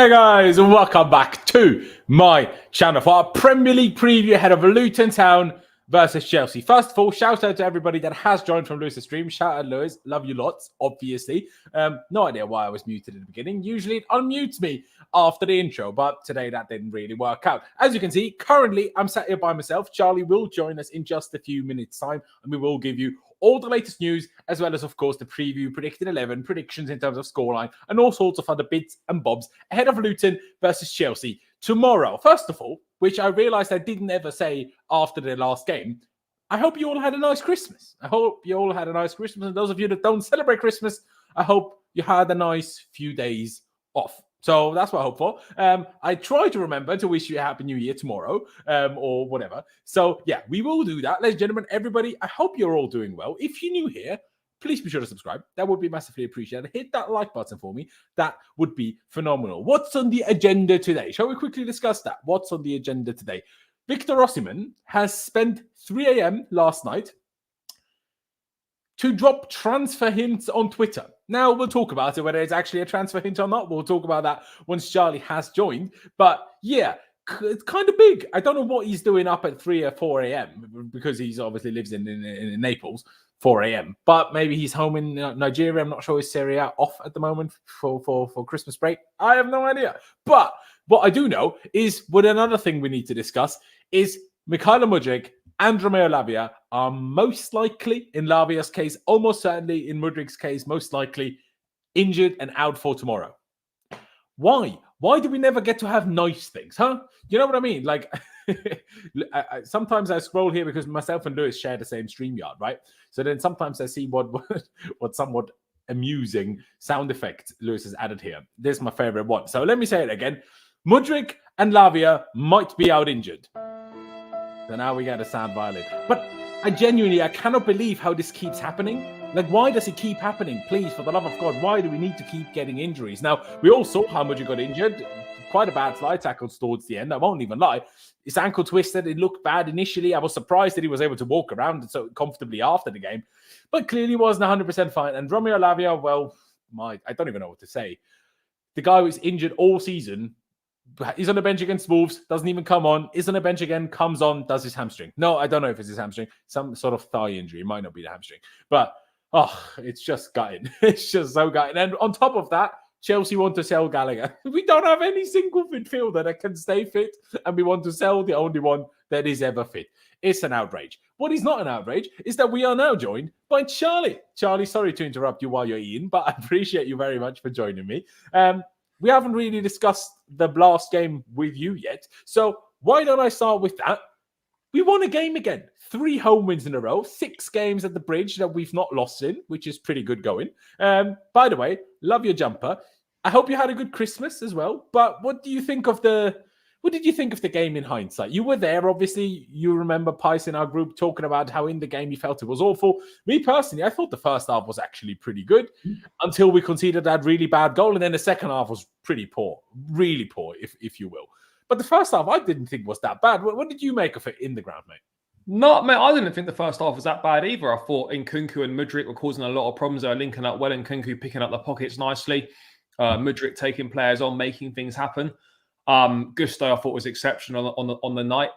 Hey guys, and welcome back to my channel for our Premier League preview ahead of Luton Town versus Chelsea. First of all, shout out to everybody that has joined from Lewis's stream. Shout out Lewis, love you lots, obviously. No idea why I was muted at the beginning. Usually it unmutes me after the intro, but today that didn't really work out. As you can see, currently I'm sat here by myself. Charlie will join us in just a few minutes' time, and we will give you all the latest news, as well as, of course, the preview, predicted 11, predictions in terms of scoreline, and all sorts of other bits and bobs ahead of Luton versus Chelsea tomorrow. First of all, which I realised I didn't ever say after the last game, I hope you all had a nice Christmas. I hope you all had a nice Christmas. And those of you that don't celebrate Christmas, I hope you had a nice few days off. So that's what I hope for. I try to remember to wish you a Happy New Year tomorrow or whatever. So yeah, we will do that. Ladies and gentlemen, everybody, I hope you're all doing well. If you're new here, please be sure to subscribe. That would be massively appreciated. Hit that like button for me. That would be phenomenal. What's on the agenda today? Shall we quickly discuss that? What's on the agenda today? Victor Osimhen has spent 3 a.m. last night to drop transfer hints on Twitter. Now, we'll talk about it, whether it's actually a transfer hint or not. We'll talk about that once Charlie has joined. But yeah, it's kind of big. I don't know what he's doing up at 3 or 4 a.m. because he's obviously lives in Naples, 4 a.m. But maybe he's home in Nigeria. I'm not sure is Serie A off at the moment for Christmas break. I have no idea. But what I do know is what another thing we need to discuss is Mykhailo Mudryk and Romeo Lavia are most likely, in Lavia's case, almost certainly in Mudryk's case, most likely injured and out for tomorrow. Why? Why do we never get to have nice things, huh? You know what I mean? Like, sometimes I scroll here because myself and Lewis share the same StreamYard, right? So then sometimes I see what somewhat amusing sound effect Lewis has added here. This is my favorite one. So let me say it again. Mudryk and Lavia might be out injured. So now we get a sound violin. But I cannot believe how this keeps happening. Like, why does it keep happening? Please, for the love of God, why do we need to keep getting injuries? Now, we all saw how Mudryk got injured. Quite a bad slide tackle towards the end. I won't even lie. His ankle twisted. It looked bad initially. I was surprised that he was able to walk around so comfortably after the game. But clearly wasn't 100% fine. And Romeo Lavia, well, I don't even know what to say. The guy was injured all season. He's on the bench against Wolves, doesn't even come on, is on the bench again, comes on, does his hamstring. No, I don't know if it's his hamstring. Some sort of thigh injury. It might not be the hamstring. But, it's just gutting. It's just so gutting. And on top of that, Chelsea want to sell Gallagher. We don't have any single midfielder that can stay fit, and we want to sell the only one that is ever fit. It's an outrage. What is not an outrage is that we are now joined by Charlie. Charlie, sorry to interrupt you while you're eating, but I appreciate you very much for joining me. We haven't really discussed the last game with you yet. So why don't I start with that? We won a game again. 3 home wins in a row. 6 games at the Bridge that we've not lost in, which is pretty good going. By the way, love your jumper. I hope you had a good Christmas as well. But what did you think of the game in hindsight? You were there, obviously. You remember Pice in our group talking about how in the game he felt it was awful. Me personally, I thought the first half was actually pretty good until we conceded that really bad goal. And then the second half was pretty poor, really poor, if you will. But the first half I didn't think was that bad. What did you make of it in the ground, mate? No, mate, I didn't think the first half was that bad either. I thought Nkunku and Mudryk were causing a lot of problems. They were linking up well. Nkunku picking up the pockets nicely. Mudryk taking players on, making things happen. Gusto, I thought, was exceptional on the night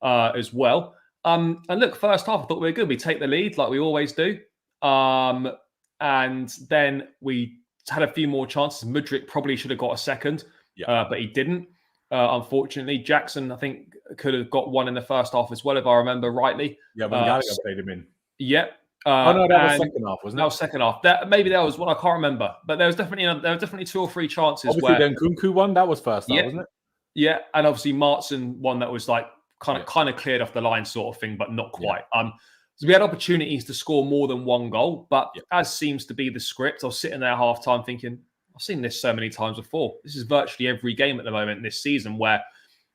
as well. And look, first half, I thought we were good. We take the lead like we always do. And then we had a few more chances. Mudryk probably should have got a second, but he didn't. Unfortunately, Jackson, I think, could have got one in the first half as well, if I remember rightly. Yeah, when Gallagher played him in. Yeah. No, that was second half, wasn't it? That was second half. Maybe that was one, I can't remember. But there was definitely 2 or 3 chances. Obviously, the Nkunku one, that was first half, wasn't it? Yeah, and obviously Maatsen one that was like kind of cleared off the line sort of thing, but not quite. So we had opportunities to score more than 1 goal, but as seems to be the script, I was sitting there half time thinking, I've seen this so many times before. This is virtually every game at the moment this season where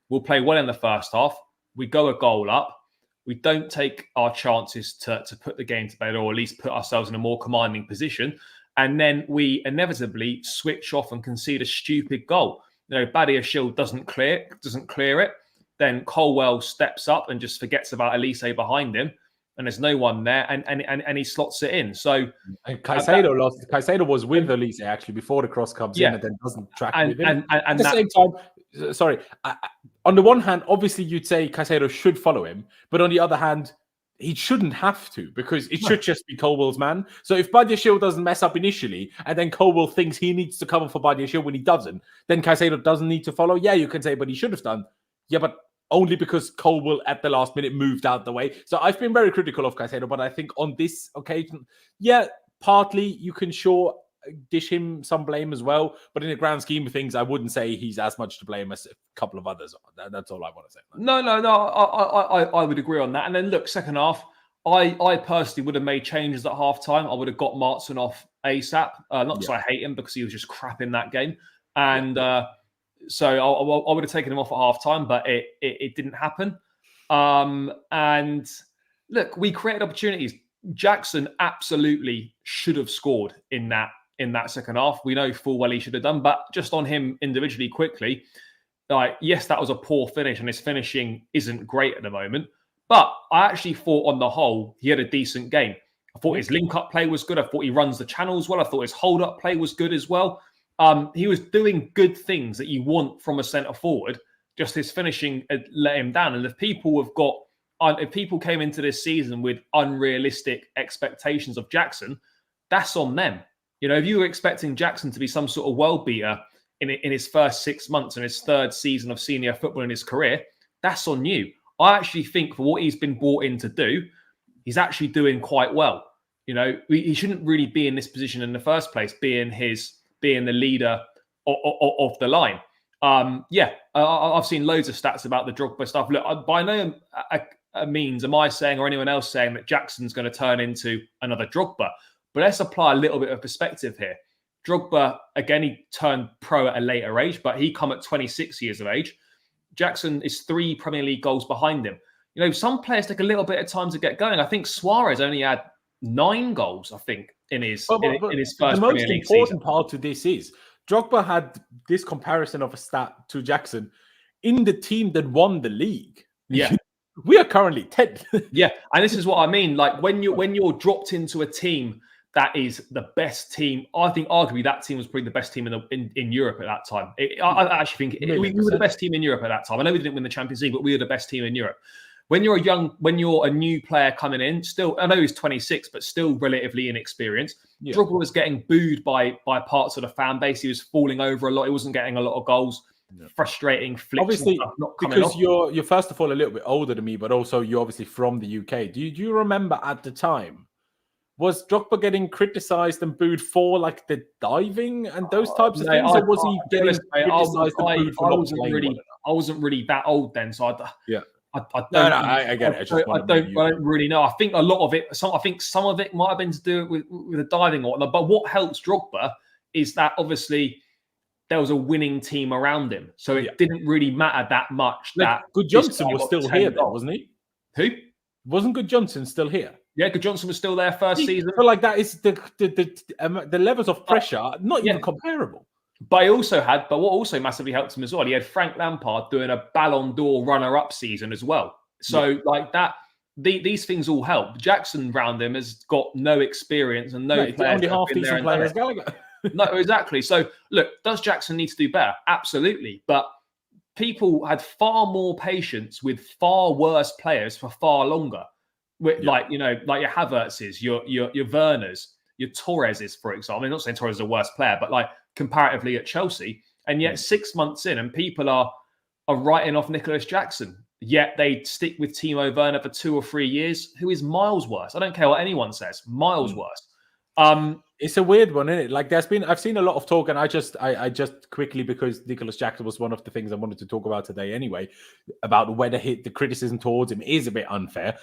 we'll play well in the first half, we go a goal up, we don't take our chances to put the game to bed or at least put ourselves in a more commanding position, and then we inevitably switch off and concede a stupid goal. Badiashile doesn't clear it. Then Chilwell steps up and just forgets about Elise behind him. and there's no one there, and he slots it in. So and Caicedo was with Elise actually before the cross comes in and then doesn't track with him. At the same time, sorry, on the one hand, obviously you'd say Caicedo should follow him, but on the other hand, he shouldn't have to, because it should just be Colwell's man. So if Badiashile doesn't mess up initially, and then Colwell thinks he needs to cover for Badiashile when he doesn't, then Caicedo doesn't need to follow. Yeah, you can say, but he should have done. Yeah, but only because Colwell at the last minute moved out the way. So I've been very critical of Caicedo, but I think on this occasion, yeah, partly you can dish him some blame as well. But in the grand scheme of things, I wouldn't say he's as much to blame as a couple of others. That's all I want to say. No. I would agree on that. And then look, second half, I personally would have made changes at half time. I would have got Maatsen off ASAP. Not because I hate him, because he was just crap in that game. And so I would have taken him off at half time, but it didn't happen. And look, we created opportunities. Jackson absolutely should have scored in that second half. We know full well he should have done, but just on him individually quickly, yes, that was a poor finish, and his finishing isn't great at the moment. But I actually thought on the whole, he had a decent game. I thought his link-up play was good. I thought he runs the channels well. I thought his hold-up play was good as well. He was doing good things that you want from a centre-forward. Just his finishing let him down. And if people came into this season with unrealistic expectations of Jackson, that's on them. You know, if you were expecting Jackson to be some sort of world beater in his first 6 months and his third season of senior football in his career, that's on you. I actually think for what he's been brought in to do, he's actually doing quite well. You know, he shouldn't really be in this position in the first place, being the leader of the line. I've seen loads of stats about the Drogba stuff. Look, by no means am I saying, or anyone else saying, that Jackson's going to turn into another Drogba. But let's apply a little bit of perspective here. Drogba, again, he turned pro at a later age, but he come at 26 years of age. Jackson is 3 Premier League goals behind him. You know, some players take a little bit of time to get going. I think Suarez only had 9 goals, I think, in his first Premier League season. The most important part of this is Drogba had this comparison of a stat to Jackson in the team that won the league. Yeah. We are currently 10th. Yeah, and this is what I mean. Like when you're dropped into a team that is the best team, I think arguably that team was probably the best team in Europe at that time. I actually think we were the best team in Europe at that time. I know we didn't win the Champions League, but we were the best team in Europe. When you're a new player coming in, still, I know he's 26, but still relatively inexperienced. Yeah. Drogba was getting booed by parts of the fan base. He was falling over a lot. He wasn't getting a lot of goals. Yeah. Frustrating flicks. Obviously, not because you're first of all a little bit older than me, but also you're obviously from the UK. Do you remember at the time, was Drogba getting criticised and booed for like the diving and those types of things, or was he getting criticised and booed for not playing? I wasn't really that old then, so I get it. I don't really know. I think a lot of it. I think some of it might have been to do with the diving or whatnot. But what helps Drogba is that obviously there was a winning team around him, so it didn't really matter that much. That Gudjonsson was still here, though, wasn't he? Who? Wasn't Gudjonsson still here? Yeah, Gudjonsson was still there first season. I feel like that is the levels of pressure are not even comparable. But what also massively helped him as well, he had Frank Lampard doing a Ballon d'Or runner-up season as well. So like that, these things all help. Jackson round him has got no experience and no players. Only half decent players, Gallagher. No, exactly. So look, does Jackson need to do better? Absolutely. But people had far more patience with far worse players for far longer. Like your Havertz's, your Werners, your Torres's, for example. I'm not saying Torres is the worst player, but like comparatively at Chelsea. And yet 6 months in, and people are writing off Nicolas Jackson. Yet they stick with Timo Werner for 2 or 3 years, who is miles worse. I don't care what anyone says, miles worse. It's a weird one, isn't it? Like I've seen a lot of talk, and I just quickly, because Nicolas Jackson was one of the things I wanted to talk about today anyway, about whether the criticism towards him is a bit unfair.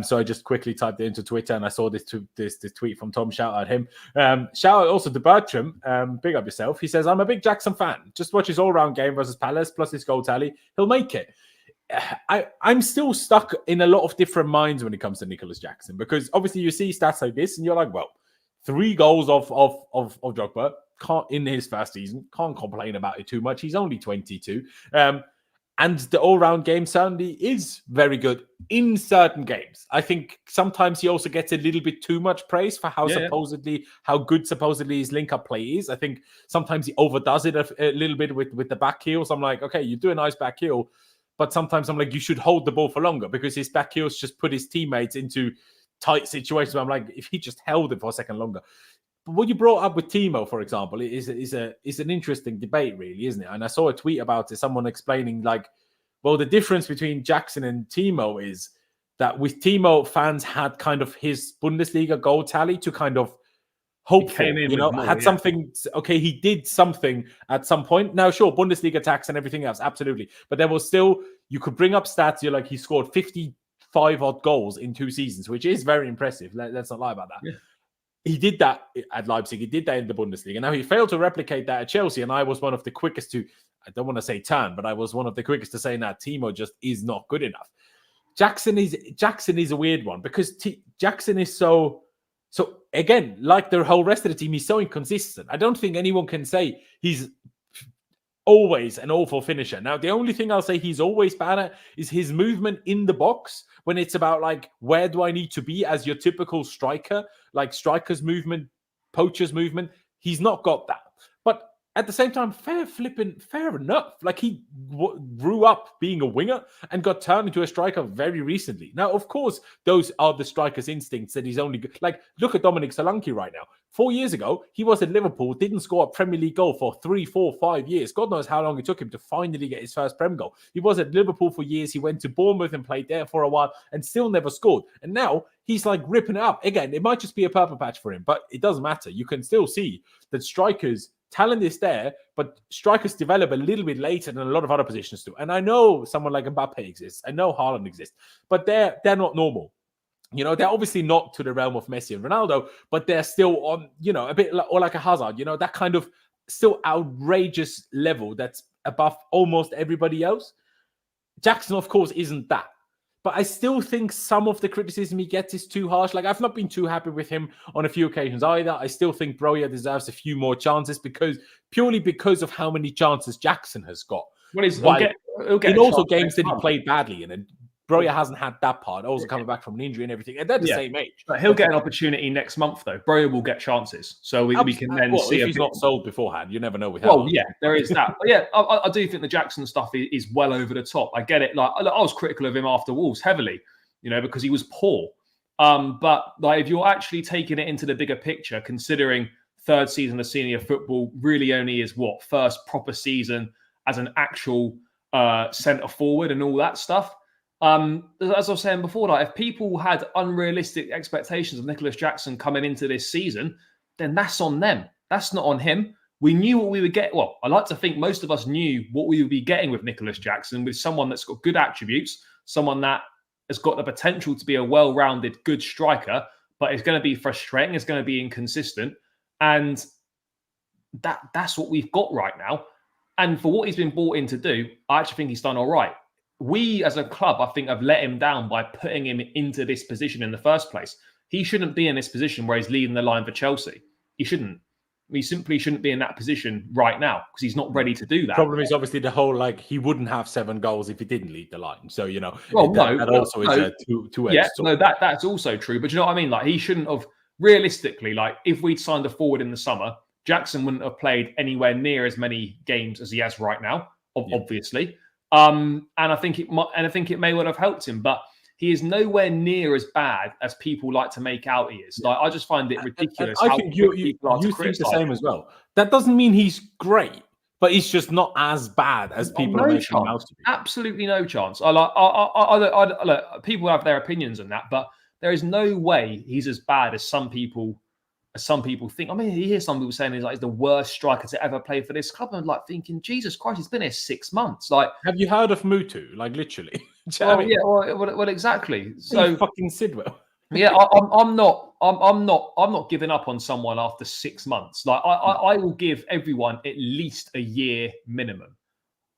So I just quickly typed it into Twitter, and I saw this tweet from Tom. Shout out him. Shout out also to Bertram. Big up yourself. He says, "I'm a big Jackson fan. Just watch his all-round game versus Palace plus his goal tally. He'll make it." I'm still stuck in a lot of different minds when it comes to Nicolas Jackson, because obviously you see stats like this, and you're like, well, 3 goals of Drogba in his first season. Can't complain about it too much. He's only 22. And the all-round game certainly is very good in certain games. I think sometimes he also gets a little bit too much praise for how good supposedly his link-up play is. I think sometimes he overdoes it a little bit with the back heels. I'm like, okay, you do a nice back heel, but sometimes I'm like, you should hold the ball for longer because his back heels just put his teammates into tight situations where I'm like, if he just held it for a second longer. But what you brought up with Timo, for example, is an interesting debate, really, isn't it? And I saw a tweet about it, someone explaining like, well, the difference between Jackson and Timo is that with Timo, fans had kind of his Bundesliga goal tally to kind of hope for, something. Okay, he did something at some point. Now, sure, Bundesliga tax and everything else, absolutely. But there was still, you could bring up stats. You're like, he scored 55 odd goals in 2 seasons, which is very impressive. Let's not lie about that. Yeah. He did that at Leipzig. He did that in the Bundesliga. Now he failed to replicate that at Chelsea, and I was one of the quickest to, I don't want to say turn, but I was one of the quickest to say that Timo just is not good enough. Jackson is a weird one because Jackson is so again, like the whole rest of the team, he's so inconsistent. I don't think anyone can say he's always an awful finisher. Now, the only thing I'll say he's always bad at is his movement in the box when it's about like, where do I need to be as your typical striker, like striker's movement, poacher's movement. He's not got that. But at the same time, fair enough. Like he grew up being a winger and got turned into a striker very recently. Now, of course, those are the striker's instincts that he's only good. Like, look at Dominic Solanke right now. 4 years ago, he was at Liverpool, didn't score a Premier League goal for 3, 4, 5 years. God knows how long it took him to finally get his first Prem goal. He was at Liverpool for years. He went to Bournemouth and played there for a while and still never scored. And now he's like ripping it up. Again, it might just be a purple patch for him, but it doesn't matter. You can still see that strikers, talent is there, but strikers develop a little bit later than a lot of other positions do. And I know someone like Mbappe exists. I know Haaland exists, but they're not normal. You know, they're obviously not to the realm of Messi and Ronaldo, but they're still on, you know, a bit like, or like a Hazard, you know, that kind of still outrageous level that's above almost everybody else. Jackson, of course, isn't that. But I still think some of the criticism he gets is too harsh. Like, I've not been too happy with him on a few occasions either. I still think Broja deserves a few more chances purely because of how many chances Jackson has got. Well, he'll get in also games that he played badly in, and Broja hasn't had that part. Also coming back from an injury and everything, and they're the same age. But he'll get an opportunity next month, though. Broja will get chances, so we can then see if he's not sold beforehand. You never know with him. Well, yeah, there is that. But yeah, I do think the Jackson stuff is well over the top. I get it. Like, I was critical of him after Wolves heavily, you know, because he was poor. But like, if you're actually taking it into the bigger picture, considering third season of senior football really only is first proper season as an actual centre forward and all that stuff. As I was saying before, like, if people had unrealistic expectations of Nicolas Jackson coming into this season, then that's on them. That's not on him. We knew what we would get. Well, I like to think most of us knew what we would be getting with Nicolas Jackson, with someone that's got good attributes, someone that has got the potential to be a well-rounded, good striker, but it's going to be frustrating. It's going to be inconsistent. And that's what we've got right now. And for what he's been brought in to do, I actually think he's done all right. We, as a club, I think, have let him down by putting him into this position in the first place. He shouldn't be in this position where he's leading the line for Chelsea. He shouldn't. He simply shouldn't be in that position right now because he's not ready to do that. Problem is obviously the whole, like, he wouldn't have 7 goals if he didn't lead the line. So, you know, that also is a two-edged yeah, sword. No, that's also true. But you know what I mean? Like, he shouldn't have, realistically, like, if we'd signed a forward in the summer, Jackson wouldn't have played anywhere near as many games as he has right now, obviously. And I think it may well have helped him, but he is nowhere near as bad as people like to make out he is. Like, I just find it ridiculous. I think you think the same as well. That doesn't mean he's great, but he's just not as bad as people are making him out to be. Absolutely no chance. People have their opinions on that, but there is no way he's as bad as some people think. I mean, you hear some people saying he's like the worst striker to ever play for this club. I'm like thinking, Jesus Christ, he's been here 6 months. Like, have you heard of Mutu? Like, literally. Well, exactly. So fucking Sidwell. Yeah, I'm not giving up on someone after 6 months. Like, I will give everyone at least a year minimum.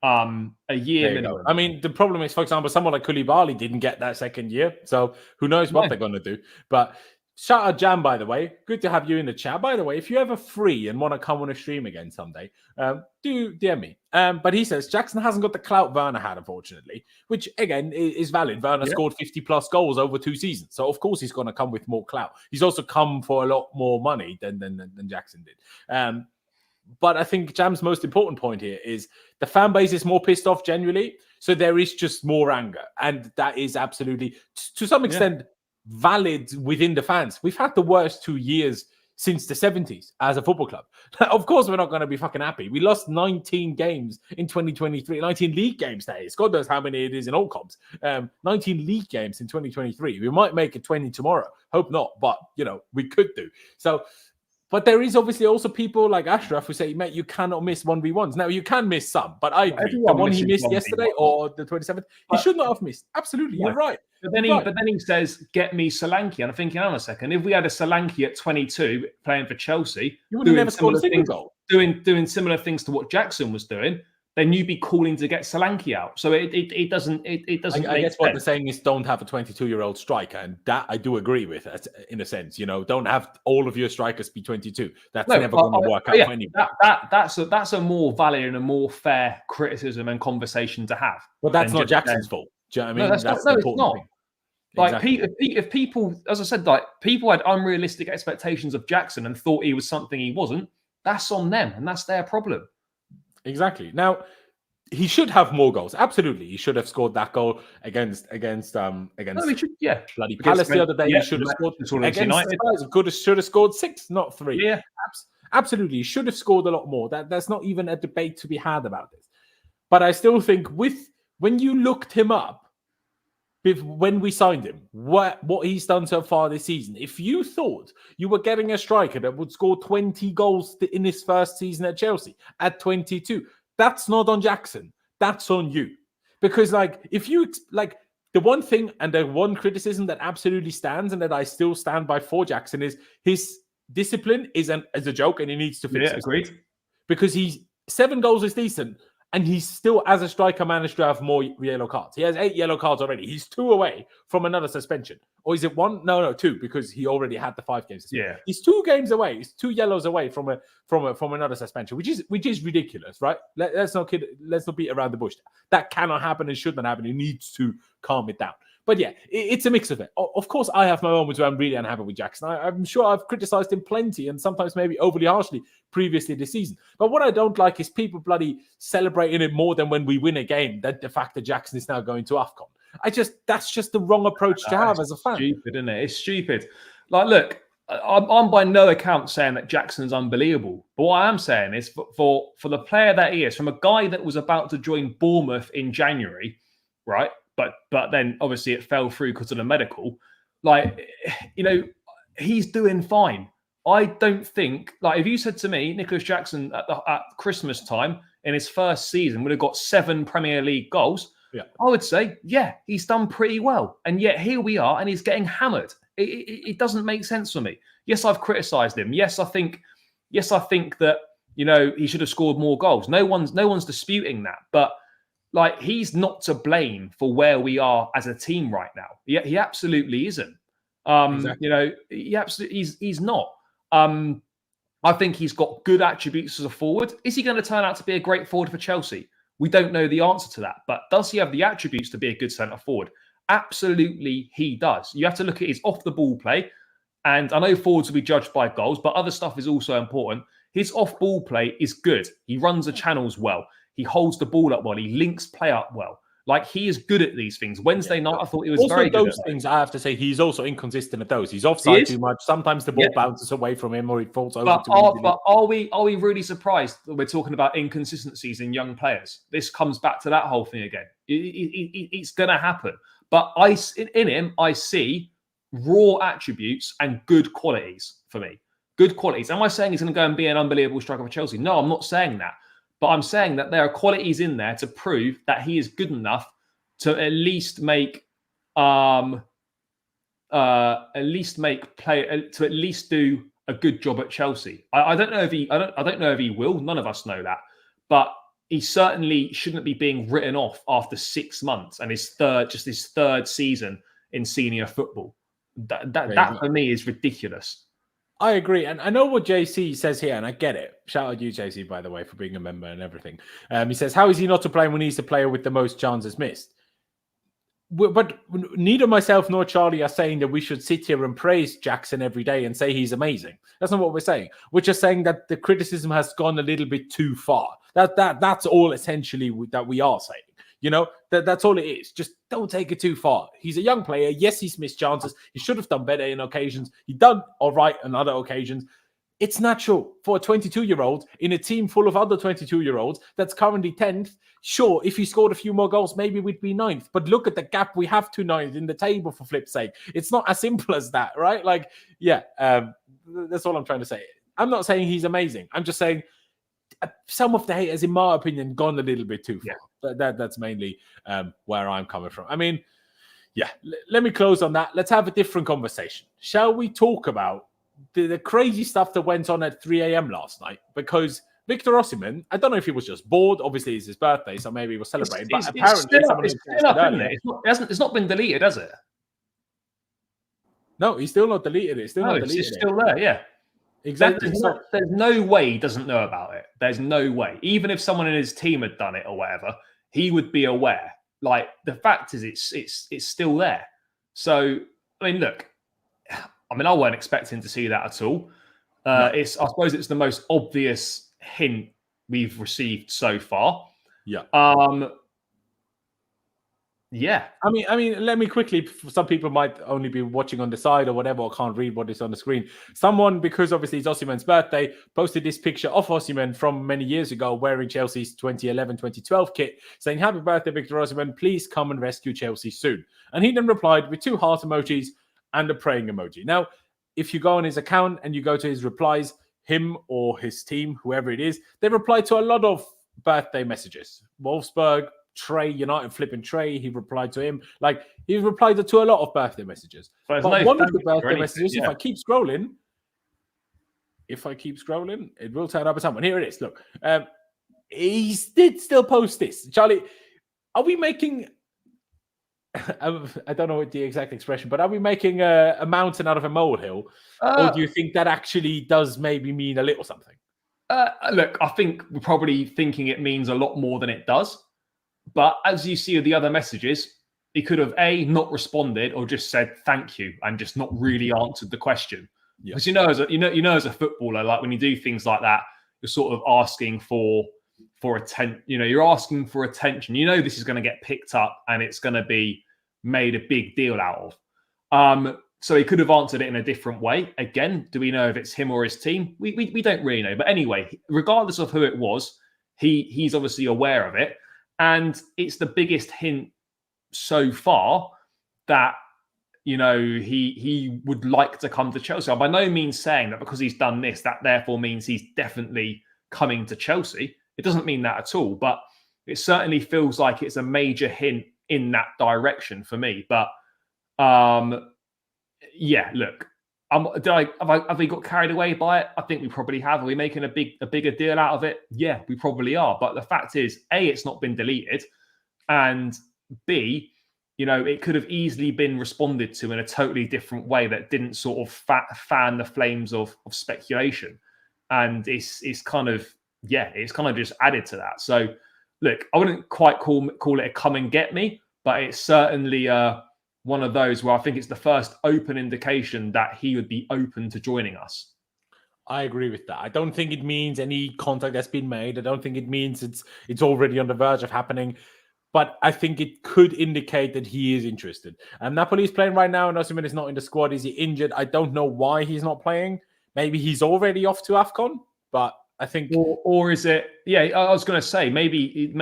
A year minimum. I mean, the problem is, for example, someone like Koulibaly didn't get that second year, so who knows what they're going to do. But Shout out Jam, by the way. Good to have you in the chat. By the way, if you're ever free and want to come on a stream again someday, do DM me. But he says Jackson hasn't got the clout Werner had, unfortunately, which again is valid. Werner scored 50 plus goals over 2 seasons, so of course he's going to come with more clout. He's also come for a lot more money than Jackson did. But I think Jam's most important point here is the fan base is more pissed off generally, so there is just more anger, and that is absolutely to some extent. Valid within the fans. We've had the worst 2 years since the 70s as a football club. Of course, we're not going to be fucking happy. We lost 19 games in 2023, 19 league games that is. God knows how many it is in all comps. 19 league games in 2023. We might make it 20 tomorrow. Hope not, but, we could do. So, but there is obviously also people like Ashraf who say, mate, you cannot miss 1v1s. Now, you can miss some, but I agree. The one he missed yesterday or the 27th, he should not have missed. Absolutely, you're right. But then he says, get me Solanke. And I'm thinking, hang on a second, if we had a Solanke at 22 playing for Chelsea, you would have never scored a single goal. Doing similar things to what Jackson was doing, then you'd be calling to get Solanke out. So it doesn't I guess what they're saying is don't have a 22-year-old striker, and that I do agree with in a sense. Don't have all of your strikers be 22. That's never going to work out for anyone. That's a more valid and a more fair criticism and conversation to have. But that's not Jackson's fault. Do you know what I mean? It's not. Thing. Like exactly. if people, as I said, like people had unrealistic expectations of Jackson and thought he was something he wasn't, that's on them and that's their problem. Exactly. Now, he should have more goals. Absolutely, he should have scored that goal against bloody Palace the other day. He should have scored against Spurs. Should have scored 6, not 3. Yeah, absolutely, he should have scored a lot more. That's not even a debate to be had about this. But I still think when you looked him up. When we signed him, what he's done so far this season, if you thought you were getting a striker that would score 20 goals in his first season at Chelsea at 22, that's not on Jackson. That's on you. Because if you the one thing and the one criticism that absolutely stands and that I still stand by for Jackson is his discipline is a joke and he needs to fix it. Agreed. Because 7 goals is decent. And he's still, as a striker, managed to have more yellow cards. He has 8 yellow cards already. He's 2 away from another suspension. Or is it 1? No, 2, because he already had the 5 games. Yeah, he's 2 games away. He's 2 yellows away from another suspension, which is ridiculous, right? Let's not beat around the bush. That cannot happen and should not happen. He needs to calm it down. But yeah, it's a mix of it. Of course, I have my moments where I'm really unhappy with Jackson. I'm sure I've criticized him plenty and sometimes maybe overly harshly previously this season. But what I don't like is people bloody celebrating it more than when we win a game, that the fact that Jackson is now going to AFCON. That's just the wrong approach to have as a fan. Stupid, isn't it? It's stupid. Look, I'm by no account saying that Jackson's unbelievable. But what I am saying is for the player that he is, from a guy that was about to join Bournemouth in January, right? But then obviously it fell through because of the medical. He's doing fine. I don't think, if you said to me, Nicolas Jackson at Christmas time in his first season would have got 7 Premier League goals, I would say, yeah, he's done pretty well. And yet here we are and he's getting hammered. It doesn't make sense for me. Yes, I've criticised him. Yes, I think that, he should have scored more goals. No one's disputing that. But he's not to blame for where we are as a team right now. He absolutely isn't. Exactly. He's not. I think he's got good attributes as a forward. Is he going to turn out to be a great forward for Chelsea? We don't know the answer to that. But does he have the attributes to be a good centre forward? Absolutely, he does. You have to look at his off-the-ball play. And I know forwards will be judged by goals, but other stuff is also important. His off-ball play is good. He runs the channels well. He holds the ball up well. He links play up well. He is good at these things. Wednesday night, I thought he was also very good those things, I have to say, he's also inconsistent at those. He's offside too much. Sometimes the ball bounces away from him or he falls over. But are we really surprised that we're talking about inconsistencies in young players? This comes back to that whole thing again. It's going to happen. But in him, I see raw attributes and good qualities for me. Good qualities. Am I saying he's going to go and be an unbelievable striker for Chelsea? No, I'm not saying that. But I'm saying that there are qualities in there to prove that he is good enough to at least make do a good job at Chelsea. I don't know if he I don't know if he will. None of us know that. But he certainly shouldn't be being written off after 6 months and his third season in senior football. That for me is ridiculous. I agree. And I know what JC says here, and I get it. Shout out you, JC, by the way, for being a member and everything. He says, how is he not to blame when he's the player with the most chances missed? But neither myself nor Charlie are saying that we should sit here and praise Jackson every day and say he's amazing. That's not what we're saying. We're just saying that the criticism has gone a little bit too far. That's all essentially that we are saying. You know, that's all it is. Just don't take it too far. He's a young player. Yes, he's missed chances. He should have done better in occasions. He done all right on other occasions. It's natural for a 22-year-old in a team full of other 22-year-olds that's currently 10th. Sure, if he scored a few more goals, maybe we'd be 9th. But look at the gap we have to 9th in the table, for flip's sake. It's not as simple as that, right? Like, yeah, that's all I'm trying to say. I'm not saying he's amazing. I'm just saying some of the haters, in my opinion, gone a little bit too far. Yeah. That's mainly where I'm coming from. I mean, yeah, let me close on that. Let's have a different conversation. Shall we talk about the crazy stuff that went on at 3 a.m. last night? Because Victor Osimhen, I don't know if he was just bored. Obviously, it's his birthday, so maybe he was celebrating. But apparently, it's still up, isn't it? It's not been deleted, has it? No, he's still not deleted. It's still not deleted. It's still there, yeah. Exactly. There's no way he doesn't know about it. There's no way. Even if someone in his team had done it or whatever, he would be aware. Like, the fact is, it's still there. So, I mean, look, I weren't expecting to see that at all. No. I suppose it's the most obvious hint we've received so far. Yeah. Yeah. I mean, let me quickly, some people might only be watching on the side or whatever, or can't read what is on the screen. Someone, because obviously it's Osimhen's birthday, posted this picture of Osimhen from many years ago wearing Chelsea's 2011-2012 kit, saying, "Happy birthday, Victor Osimhen. Please come and rescue Chelsea soon." And he then replied with 2 heart emojis and a praying emoji. Now, if you go on his account and you go to his replies, him or his team, whoever it is, they replied to a lot of birthday messages. Wolfsburg, Trey, United flipping Trey, he replied to him. Like, he replied to a lot of birthday messages. But one of the birthday messages, if I keep scrolling, it will turn up at someone. Here it is. Look, he did still post this. Charlie, are we making... I don't know what the exact expression, but are we making a mountain out of a molehill? Or do you think that actually does maybe mean a little something? Look, I think we're probably thinking it means a lot more than it does. But as you see with the other messages, he could have not responded or just said thank you and just not really answered the question. Yeah. Because as a footballer, like when you do things like that, you're sort of asking for attention. You're asking for attention. This is going to get picked up and it's going to be made a big deal out of. So he could have answered it in a different way. Again, do we know if it's him or his team? We don't really know. But anyway, regardless of who it was, he's obviously aware of it. And it's the biggest hint so far that, he would like to come to Chelsea. I'm by no means saying that because he's done this, that therefore means he's definitely coming to Chelsea. It doesn't mean that at all. But it certainly feels like it's a major hint in that direction for me. But, yeah, look, have we got carried away by it? I think we probably have. Are we making a bigger deal out of it? Yeah, we probably are. But the fact is, A, it's not been deleted. And B, it could have easily been responded to in a totally different way that didn't sort of fan the flames of speculation. And it's kind of just added to that. So, look, I wouldn't quite call it a come and get me, but it's certainly one of those where I think it's the first open indication that he would be open to joining us. I agree with that. I don't think it means any contact has been made. I don't think it means it's already on the verge of happening. But I think it could indicate that he is interested. And Napoli is playing right now, and Osimhen is not in the squad. Is he injured? I don't know why he's not playing. Maybe he's already off to AFCON, but I think... Or is it... Yeah, I was going to say, maybe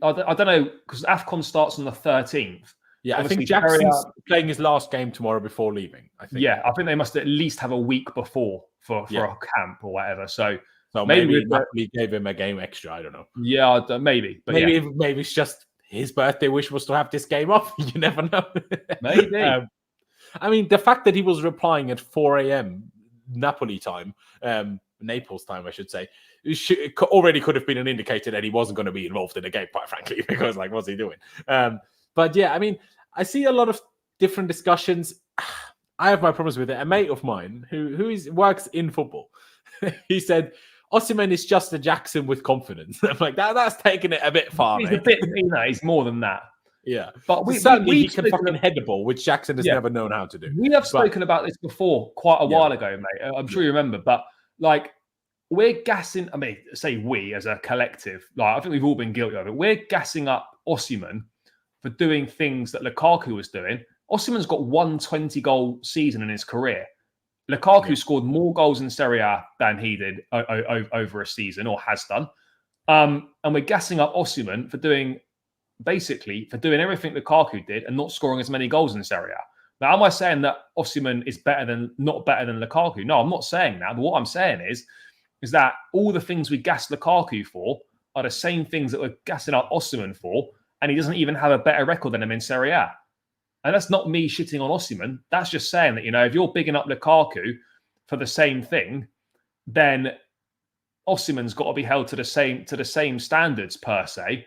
I don't know, because AFCON starts on the 13th. Yeah, obviously, I think Jackson's playing his last game tomorrow before leaving. I think. Yeah, I think they must at least have a week before for a camp or whatever. So maybe Napoli gave him a game extra. I don't know. Yeah, maybe. But maybe it's just his birthday wish was to have this game off. You never know. Maybe. I mean, the fact that he was replying at 4 a.m. Napoli time, Naples time, I should say, already could have been an indicator that he wasn't going to be involved in the game, quite frankly, because what's he doing? But yeah, I mean, I see a lot of different discussions. I have my problems with it. A mate of mine who works in football, he said, Osimhen is just a Jackson with confidence. I'm like, that's taking it a bit far, He's mate. a bit, he's more than that. Yeah. But certainly he can fucking head the ball, which Jackson has never known how to do. We have spoken about this before quite a while ago, mate. I'm sure you remember. But like, we're gassing, I mean, say we as a collective, like I think we've all been guilty of it. We're gassing up Osimhen for doing things that Lukaku was doing. Osimhen's got 120 goal season in his career. Lukaku scored more goals in Serie A than he did over a season, or has done. And we're gassing up Osimhen for doing everything Lukaku did and not scoring as many goals in Serie A. Now, am I saying that Osimhen is not better than Lukaku? No, I'm not saying that. But what I'm saying is that all the things we gas Lukaku for are the same things that we're gassing up Osimhen for, and he doesn't even have a better record than him in Serie A. And that's not me shitting on Osimhen. That's just saying that, if you're bigging up Lukaku for the same thing, then Osimhen's got to be held to the same standards per se.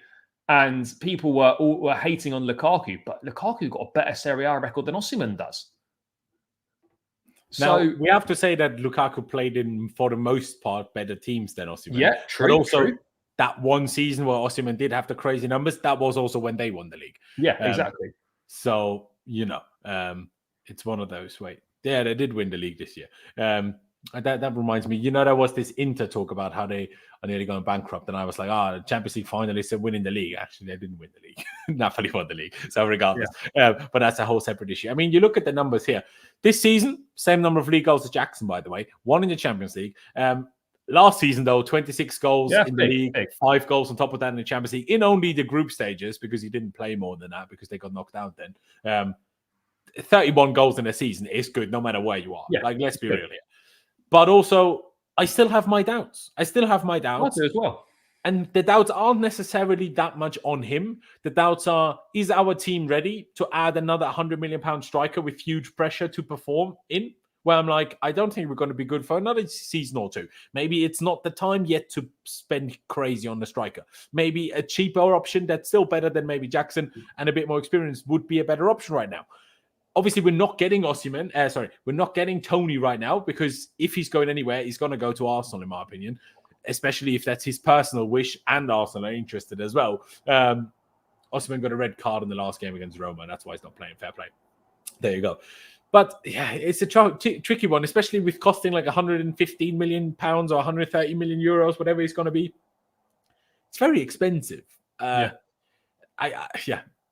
And people were hating on Lukaku, but Lukaku got a better Serie A record than Osimhen does. Now, we have to say that Lukaku played in, for the most part, better teams than Osimhen. Yeah, true. But also, that one season where Osimhen did have the crazy numbers, that was also when they won the league. Yeah, exactly. So, it's one of those. Yeah, they did win the league this year. That reminds me, there was this Inter talk about how they are nearly going bankrupt. And I was like, the Champions League finalists are winning the league. Actually, they didn't win the league. Napoli won the league. So regardless, but that's a whole separate issue. I mean, you look at the numbers here. This season, same number of league goals as Jackson, by the way. 1 in the Champions League. Last season, though, 26 goals in the league, 5 goals on top of that in the Champions League, in only the group stages, because he didn't play more than that because they got knocked out then. 31 goals in a season is good no matter where you are. Yeah, let's be real here. But also, I still have my doubts. I do as well. And the doubts aren't necessarily that much on him. The doubts are, is our team ready to add another £100 million striker with huge pressure to perform in? Where I'm like, I don't think we're going to be good for another season or two. Maybe it's not the time yet to spend crazy on the striker. Maybe a cheaper option that's still better than maybe Jackson and a bit more experience would be a better option right now. Obviously, we're not getting Osimhen. We're not getting Tony right now, because if he's going anywhere, he's going to go to Arsenal, in my opinion, especially if that's his personal wish and Arsenal are interested as well. Osimhen got a red card in the last game against Roma, and that's why he's not playing. Fair play. There you go. But yeah, it's a tricky one, especially with costing like £115 million or 130 million euros, whatever it's going to be. It's very expensive.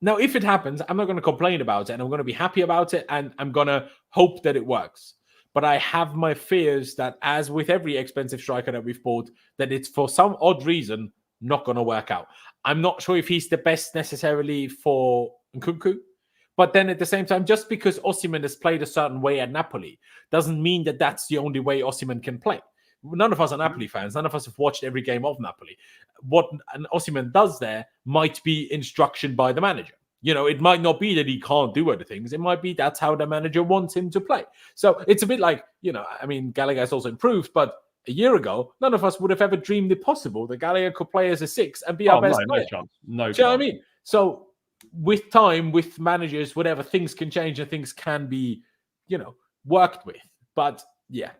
Now, if it happens, I'm not going to complain about it, and I'm going to be happy about it, and I'm going to hope that it works. But I have my fears that, as with every expensive striker that we've bought, that it's for some odd reason not going to work out. I'm not sure if he's the best necessarily for Nkunku. But then at the same time, just because Osimhen has played a certain way at Napoli doesn't mean that that's the only way Osimhen can play. None of us are Napoli fans. None of us have watched every game of Napoli. What an Osimhen does there might be instruction by the manager. It might not be that he can't do other things. It might be that's how the manager wants him to play. So it's a bit like, Gallagher has also improved, but a year ago, none of us would have ever dreamed it possible that Gallagher could play as a 6 and be our best player. No chance. No chance. Do you know what I mean? So with time, with managers, whatever, things can change and things can be, worked with. But yeah,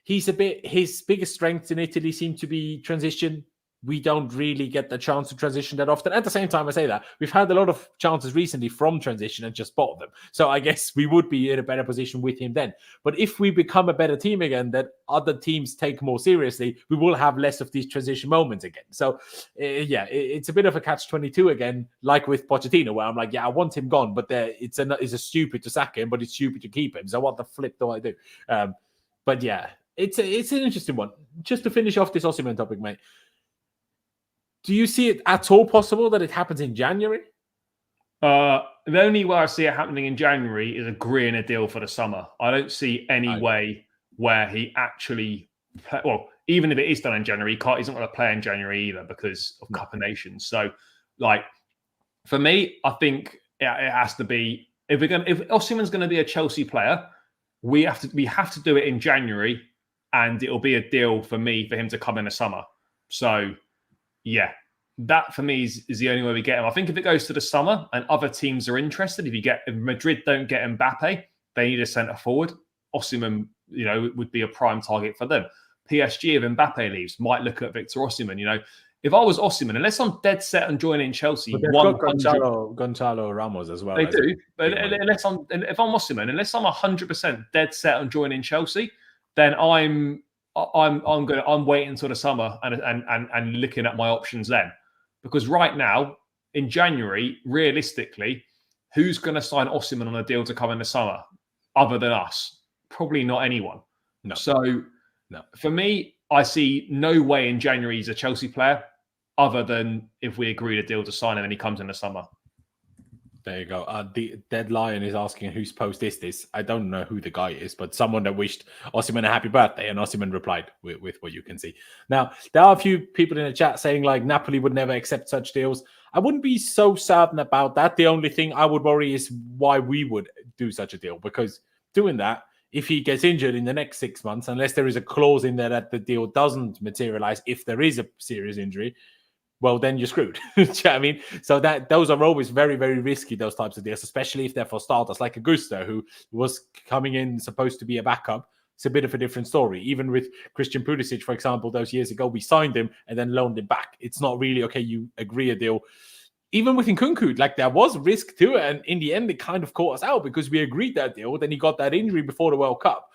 his biggest strengths in Italy seem to be transition. We don't really get the chance to transition that often. At the same time, I say that we've had a lot of chances recently from transition and just bought them. So I guess we would be in a better position with him then. But if we become a better team again, that other teams take more seriously, we will have less of these transition moments again. So it's a bit of a catch-22 again, like with Pochettino, where I'm like, I want him gone, but it's a stupid to sack him, but it's stupid to keep him. So what the flip do I do? But yeah, it's an interesting one. Just to finish off this Osimhen topic, mate. Do you see it at all possible that it happens in January? The only way I see it happening in January is agreeing a deal for the summer. I don't see any way where he actually... even if it is done in January, he's not going to play in January either because of Cup of Nations. So, for me, I think it has to be... If Osimhen's going to be a Chelsea player, we have to do it in January, and it'll be a deal for him to come in the summer. So... yeah, that for me is the only way we get him. I think if it goes to the summer and other teams are interested, if Madrid don't get Mbappe, they need a centre forward. Osimhen, would be a prime target for them. PSG, if Mbappe leaves, might look at Victor Osimhen. If I was Osimhen, unless I'm dead set on joining Chelsea, but they've got Gonzalo Ramos as well. They do, but if I'm Osimhen, unless I'm 100% dead set on joining Chelsea, then I'm waiting until the summer and looking at my options then, because right now in January, realistically, who's going to sign Osimhen on a deal to come in the summer other than us? Probably not anyone. No. So for me, I see no way in January he's a Chelsea player, other than if we agreed a deal to sign him and he comes in the summer. There you go. The Dead Lion is asking whose post is this. I don't know who the guy is, but someone that wished Osimhen a happy birthday, and Osimhen replied with what you can see. Now, there are a few people in the chat saying like Napoli would never accept such deals. I wouldn't be so certain about that. The only thing I would worry is why we would do such a deal, because doing that, if he gets injured in the next 6 months, unless there is a clause in there that the deal doesn't materialize if there is a serious injury, well, then you're screwed. Do you know what I mean? So those are always very, very risky, those types of deals, especially if they're for starters, like Augusto, who was coming in supposed to be a backup. It's a bit of a different story. Even with Christian Pulisic, for example, those years ago, we signed him and then loaned him back. It's not really, okay, you agree a deal. Even with Nkunku, like there was risk to it. And in the end, it kind of caught us out because we agreed that deal. Then he got that injury before the World Cup,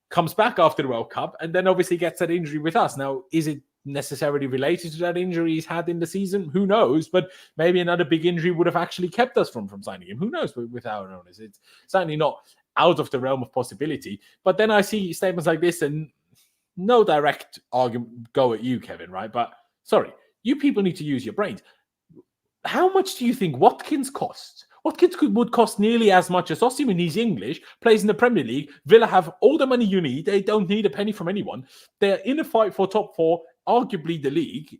comes back after the World Cup, and then obviously gets that injury with us. Now, is it necessarily related to that injury he's had in the season? Who knows? But maybe another big injury would have actually kept us from signing him. Who knows with our owners? It's certainly not out of the realm of possibility. But then I see statements like this, and no direct argument go at you, Kevin, right? But sorry, you people need to use your brains. How much do you think Watkins costs? Watkins would cost nearly as much as Osimhen. He's English, plays in the Premier League. Villa have all the money you need. They don't need a penny from anyone. They're in a fight for top four, arguably the league,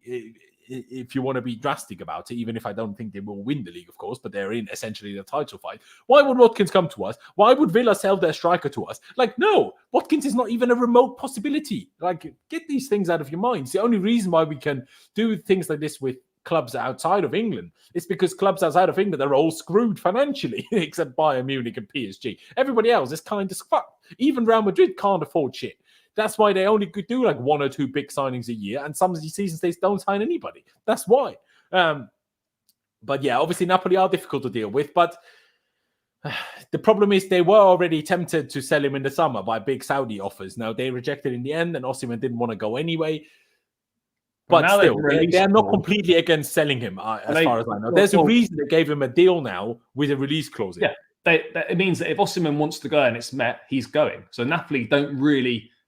if you want to be drastic about it, even if I don't think they will win the league, of course, but they're in essentially the title fight. Why would Watkins come to us? Why would Villa sell their striker to us? Like, no, Watkins is not even a remote possibility. Like, get these things out of your minds. The only reason why we can do things like this with clubs outside of England is because clubs outside of England are all screwed financially, except Bayern Munich and PSG. Everybody else is kind of fucked. Even Real Madrid can't afford shit. That's why they only could do like one or two big signings a year, and some of these seasons they don't sign anybody. That's why. But yeah, obviously Napoli are difficult to deal with, but the problem is they were already tempted to sell him in the summer by big Saudi offers. Now they rejected in the end, and Osimhen didn't want to go anyway. But still, they're not completely against selling him, as far as I know. There's a reason they gave him a deal now with a release clause in. Yeah, it means that if Osimhen wants to go and it's met, he's going. So Napoli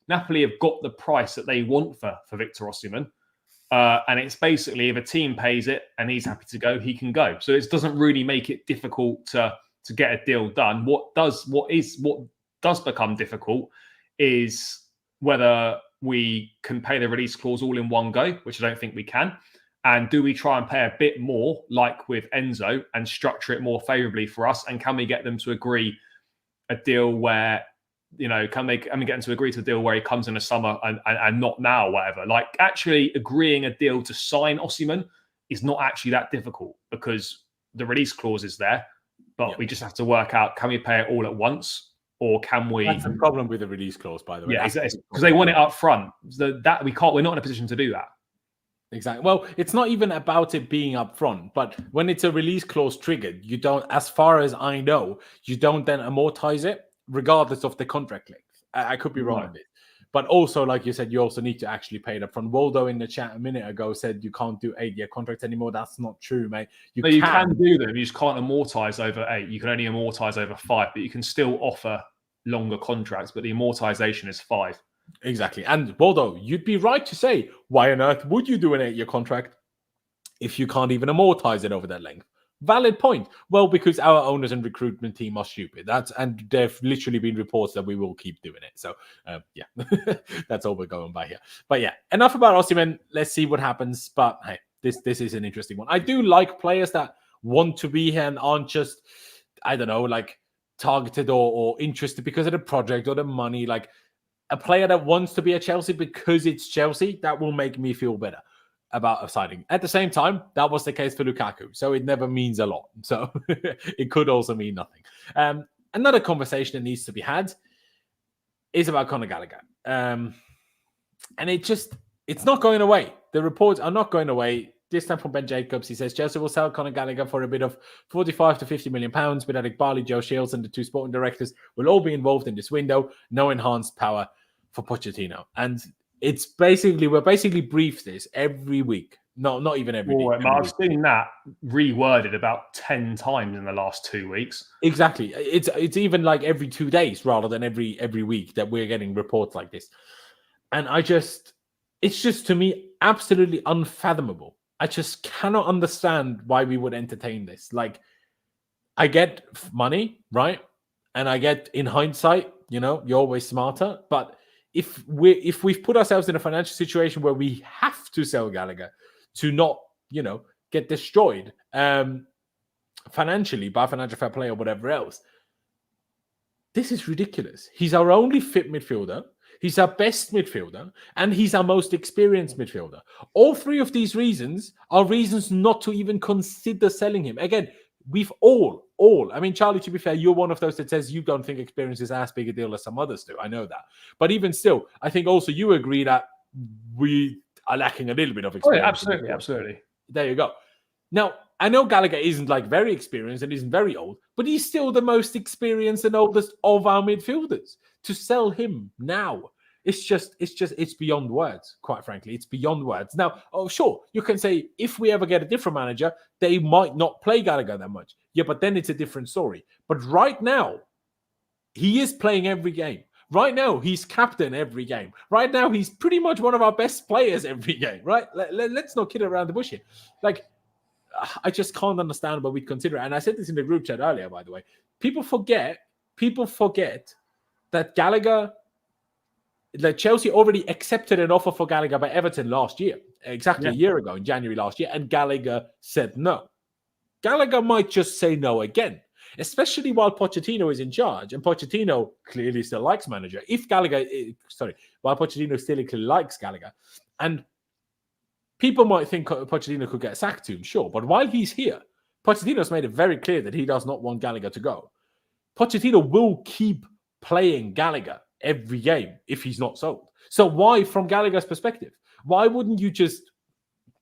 have got the price that they want for Victor Osimhen. And it's basically if a team pays it and he's happy to go, he can go. So it doesn't really make it difficult to get a deal done. What does become difficult is whether we can pay the release clause all in one go, which I don't think we can. And do we try and pay a bit more, like with Enzo, and structure it more favourably for us? And can we get them to agree a deal where, can we get them to agree to a deal where he comes in the summer and not now or whatever? Like, actually agreeing a deal to sign Osimhen is not actually that difficult because the release clause is there, but we just have to work out, can we pay it all at once? Or can we? That's the problem with the release clause, by the way. Yeah, because they want it up front. So that we can't. We're not in a position to do that. Exactly. Well, it's not even about it being up front, but when it's a release clause triggered, you don't, as far as I know, you don't then amortize it, regardless of the contract length. I could be wrong on this, but also, like you said, you also need to actually pay it up front. Waldo in the chat a minute ago said you can't do 8-year contracts anymore. That's not true, mate. You can do them. You just can't amortize over 8. You can only amortize over 5, but you can still offer longer contracts, but the amortization is 5. Exactly. And Waldo, you'd be right to say, why on earth would you do an 8-year contract if you can't even amortize it over that length? Valid point. Well, because our owners and recruitment team are stupid. And there've literally been reports that we will keep doing it. So, yeah, that's all we're going by here. But yeah, enough about Osimhen. Let's see what happens. But hey, this is an interesting one. I do like players that want to be here and aren't just, I don't know, like targeted or interested because of the project or the money. Like a player that wants to be at Chelsea because it's Chelsea, that will make me feel better about a signing. At the same time, that was the case for Lukaku, so it never means a lot. So it could also mean nothing. another conversation that needs to be had is about Conor Gallagher. And it's not going away. The reports are not going away. This time from Ben Jacobs, he says Chelsea will sell Conor Gallagher for a bid of 45 to 50 million pounds, with Alec Barley, Joe Shields, and the two sporting directors will all be involved in this window. No enhanced power for Pochettino. And we're basically briefed this every week. No, not even every week. I've seen that reworded about 10 times in the last 2 weeks. Exactly. It's even like every 2 days rather than every week that we're getting reports like this. And it's just to me absolutely unfathomable. I just cannot understand why we would entertain this. Like, I get money, right? And I get, in hindsight, you're always smarter. But if we've put ourselves in a financial situation where we have to sell Gallagher to not, get destroyed financially by financial fair play or whatever else, this is ridiculous. He's our only fit midfielder. He's our best midfielder, and he's our most experienced midfielder. All three of these reasons are reasons not to even consider selling him. Again, we've all, I mean, Charlie, to be fair, you're one of those that says you don't think experience is as big a deal as some others do. I know that. But even still, I think also you agree that we are lacking a little bit of experience. Oh, yeah, absolutely. There you go. Now, I know Gallagher isn't like very experienced and isn't very old, but he's still the most experienced and oldest of our midfielders. To sell him now, it's beyond words, quite frankly. It's beyond words. Now, sure, you can say if we ever get a different manager, they might not play Gallagher that much. Yeah, but then it's a different story. But right now, he is playing every game. Right now, he's captain every game. Right now, he's pretty much one of our best players every game, right? Let's not kid around the bush here. Like, I just can't understand why we'd consider it. And I said this in the group chat earlier, by the way. People forget that Gallagher, that Chelsea already accepted an offer for Gallagher by Everton last year, exactly a year ago in January last year, and Gallagher said no. Gallagher might just say no again, especially while Pochettino is in charge, and Pochettino clearly still likes manager. While Pochettino still clearly likes Gallagher, and people might think Pochettino could get sacked soon, sure, but while he's here, Pochettino's made it very clear that he does not want Gallagher to go. Pochettino will keep playing Gallagher every game if he's not sold. So why, from Gallagher's perspective, why wouldn't you just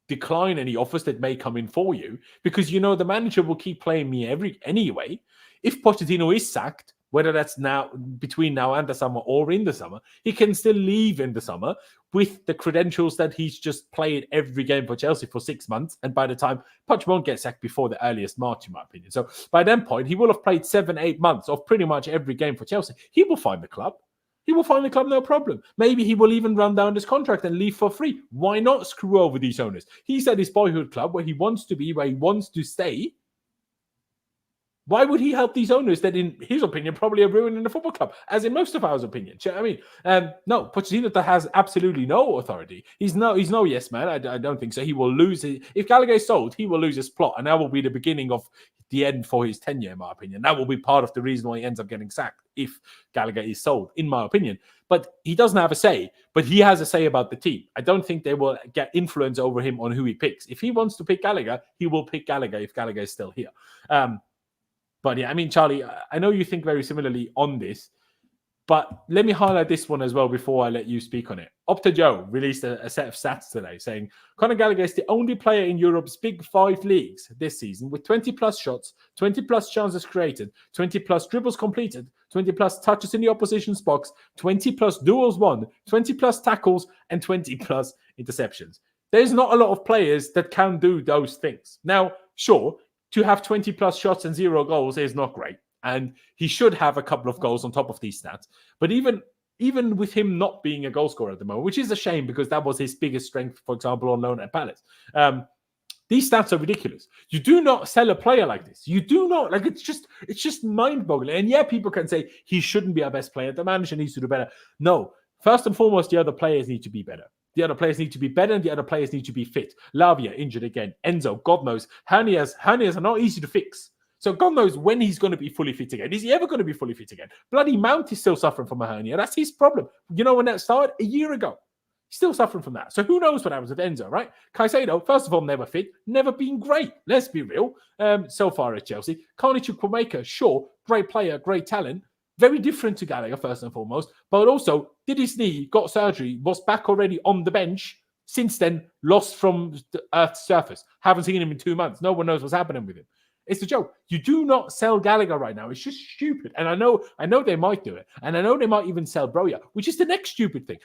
decline any offers that may come in for you? Because the manager will keep playing me anyway. If Pochettino is sacked, whether that's now between now and the summer or in the summer, he can still leave in the summer with the credentials that he's just played every game for Chelsea for 6 months. And by the time, Poch won't get sacked before the earliest March, in my opinion. So by that point, he will have played 7-8 months of pretty much every game for Chelsea. He will find the club. He will find the club, no problem. Maybe he will even run down his contract and leave for free. Why not screw over these owners? He's at his boyhood club where he wants to be, where he wants to stay. Why would he help these owners that, in his opinion, probably are ruining the football club, as in most of our opinion? I mean, no, Pochettino has absolutely no authority. He's no yes man. I don't think so. He will lose it. If Gallagher is sold, he will lose his plot, and that will be the beginning of the end for his tenure, in my opinion. That will be part of the reason why he ends up getting sacked if Gallagher is sold, in my opinion. But he doesn't have a say, but he has a say about the team. I don't think they will get influence over him on who he picks. If he wants to pick Gallagher, he will pick Gallagher if Gallagher is still here. But yeah, I mean, Charlie, I know you think very similarly on this, but let me highlight this one as well before I let you speak on it. Opta Joe released a set of stats today saying Conor Gallagher is the only player in Europe's big 5 leagues this season with 20-plus shots, 20-plus chances created, 20-plus dribbles completed, 20-plus touches in the opposition's box, 20-plus duels won, 20-plus tackles, and 20-plus interceptions. There's not a lot of players that can do those things. Now, sure, to have 20-plus shots and 0 goals is not great. And he should have a couple of goals on top of these stats. But even with him not being a goal scorer at the moment, which is a shame because that was his biggest strength, for example, on loan at Palace, these stats are ridiculous. You do not sell a player like this. You do not. Like, it's just mind-boggling. And yeah, people can say he shouldn't be our best player. The manager needs to do better. No. First and foremost, the other players need to be better. The other players need to be better, and the other players need to be fit. Lavia injured again. Enzo, God knows. Hernias are not easy to fix. So God knows when he's going to be fully fit again. Is he ever going to be fully fit again? Bloody Mount is still suffering from a hernia. That's his problem. You know when that started? A year ago. Still suffering from that. So who knows what happens with Enzo, right? Caicedo, first of all, never fit, never been great. Let's be real. So far at Chelsea. Carney Chukwuemeka, sure, great player, great talent. Very different to Gallagher, first and foremost. But also, did his knee, got surgery, was back already on the bench. Since then, lost from the Earth's surface. Haven't seen him in 2 months. No one knows what's happening with him. It's a joke. You do not sell Gallagher right now. It's just stupid. And I know they might do it. And I know they might even sell Broja, which is the next stupid thing.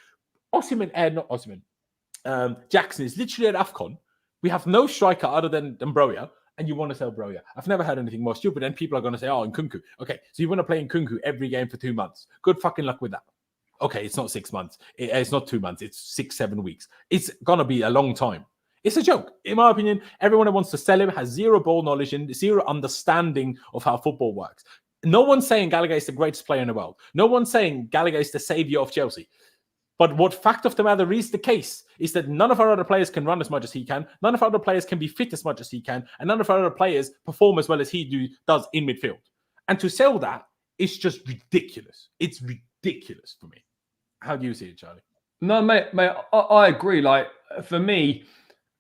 Jackson is literally at AFCON. We have no striker other than Broja, and you want to sell Broja. I've never heard anything more stupid. And people are going to say, Nkunku. Okay, so you want to play Nkunku every game for 2 months. Good fucking luck with that. Okay, it's not 6 months. It's not 2 months. It's 6-7 weeks. It's going to be a long time. It's a joke. In my opinion, everyone who wants to sell him has zero ball knowledge and zero understanding of how football works. No one's saying Gallagher is the greatest player in the world. No one's saying Gallagher is the savior of Chelsea. But what fact of the matter is the case is that none of our other players can run as much as he can. None of our other players can be fit as much as he can. And none of our other players perform as well as he does in midfield. And to sell that is just ridiculous. It's ridiculous for me. How do you see it, Charlie? No, mate, I agree. Like, for me,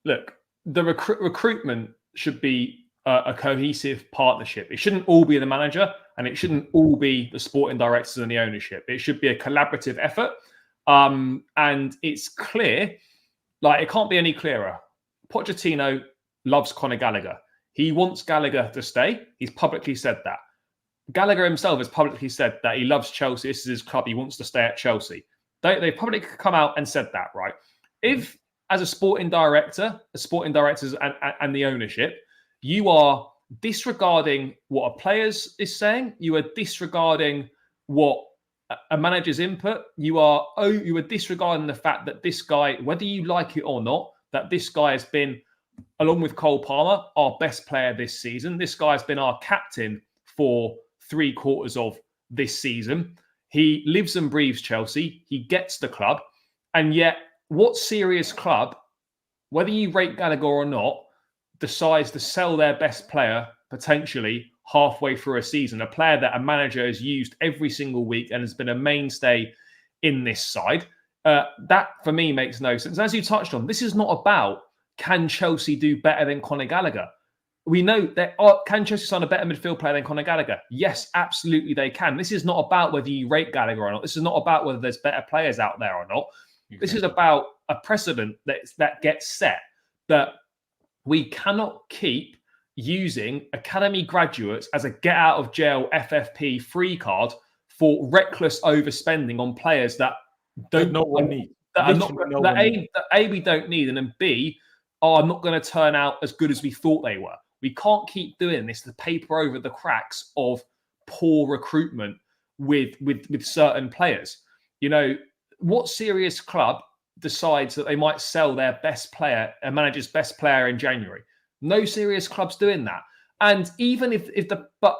look, the recruitment should be a cohesive partnership. It shouldn't all be the manager, and it shouldn't all be the sporting directors and the ownership. It should be a collaborative effort. And it's clear, like, it can't be any clearer. Pochettino loves Conor Gallagher. He wants Gallagher to stay. He's publicly said that. Gallagher himself has publicly said that he loves Chelsea. This is his club. He wants to stay at Chelsea. They publicly come out and said that, right? If, as a sporting directors and the ownership, you are disregarding what a player is saying, you are disregarding what a manager's input, you are disregarding the fact that this guy, whether you like it or not, that this guy has been, along with Cole Palmer, our best player this season. This guy has been our captain for 3/4 of this season. He lives and breathes Chelsea. He gets the club. And yet, what serious club, whether you rate Gallagher or not, decides to sell their best player potentially halfway through a season, a player that a manager has used every single week and has been a mainstay in this side? That, for me, makes no sense. As you touched on, this is not about, can Chelsea do better than Conor Gallagher? We know that, can Chelsea sign a better midfield player than Conor Gallagher? Yes, absolutely they can. This is not about whether you rate Gallagher or not. This is not about whether there's better players out there or not. Exactly. This is about a precedent that gets set, that we cannot keep using academy graduates as a get-out-of-jail FFP free card for reckless overspending on players that no one needs. That A, we don't need, and then B, are not going to turn out as good as we thought they were. We can't keep doing this to paper over the cracks of poor recruitment with certain players. You know, what serious club decides that they might sell their best player, a manager's best player, in January? No serious club's doing that. And even but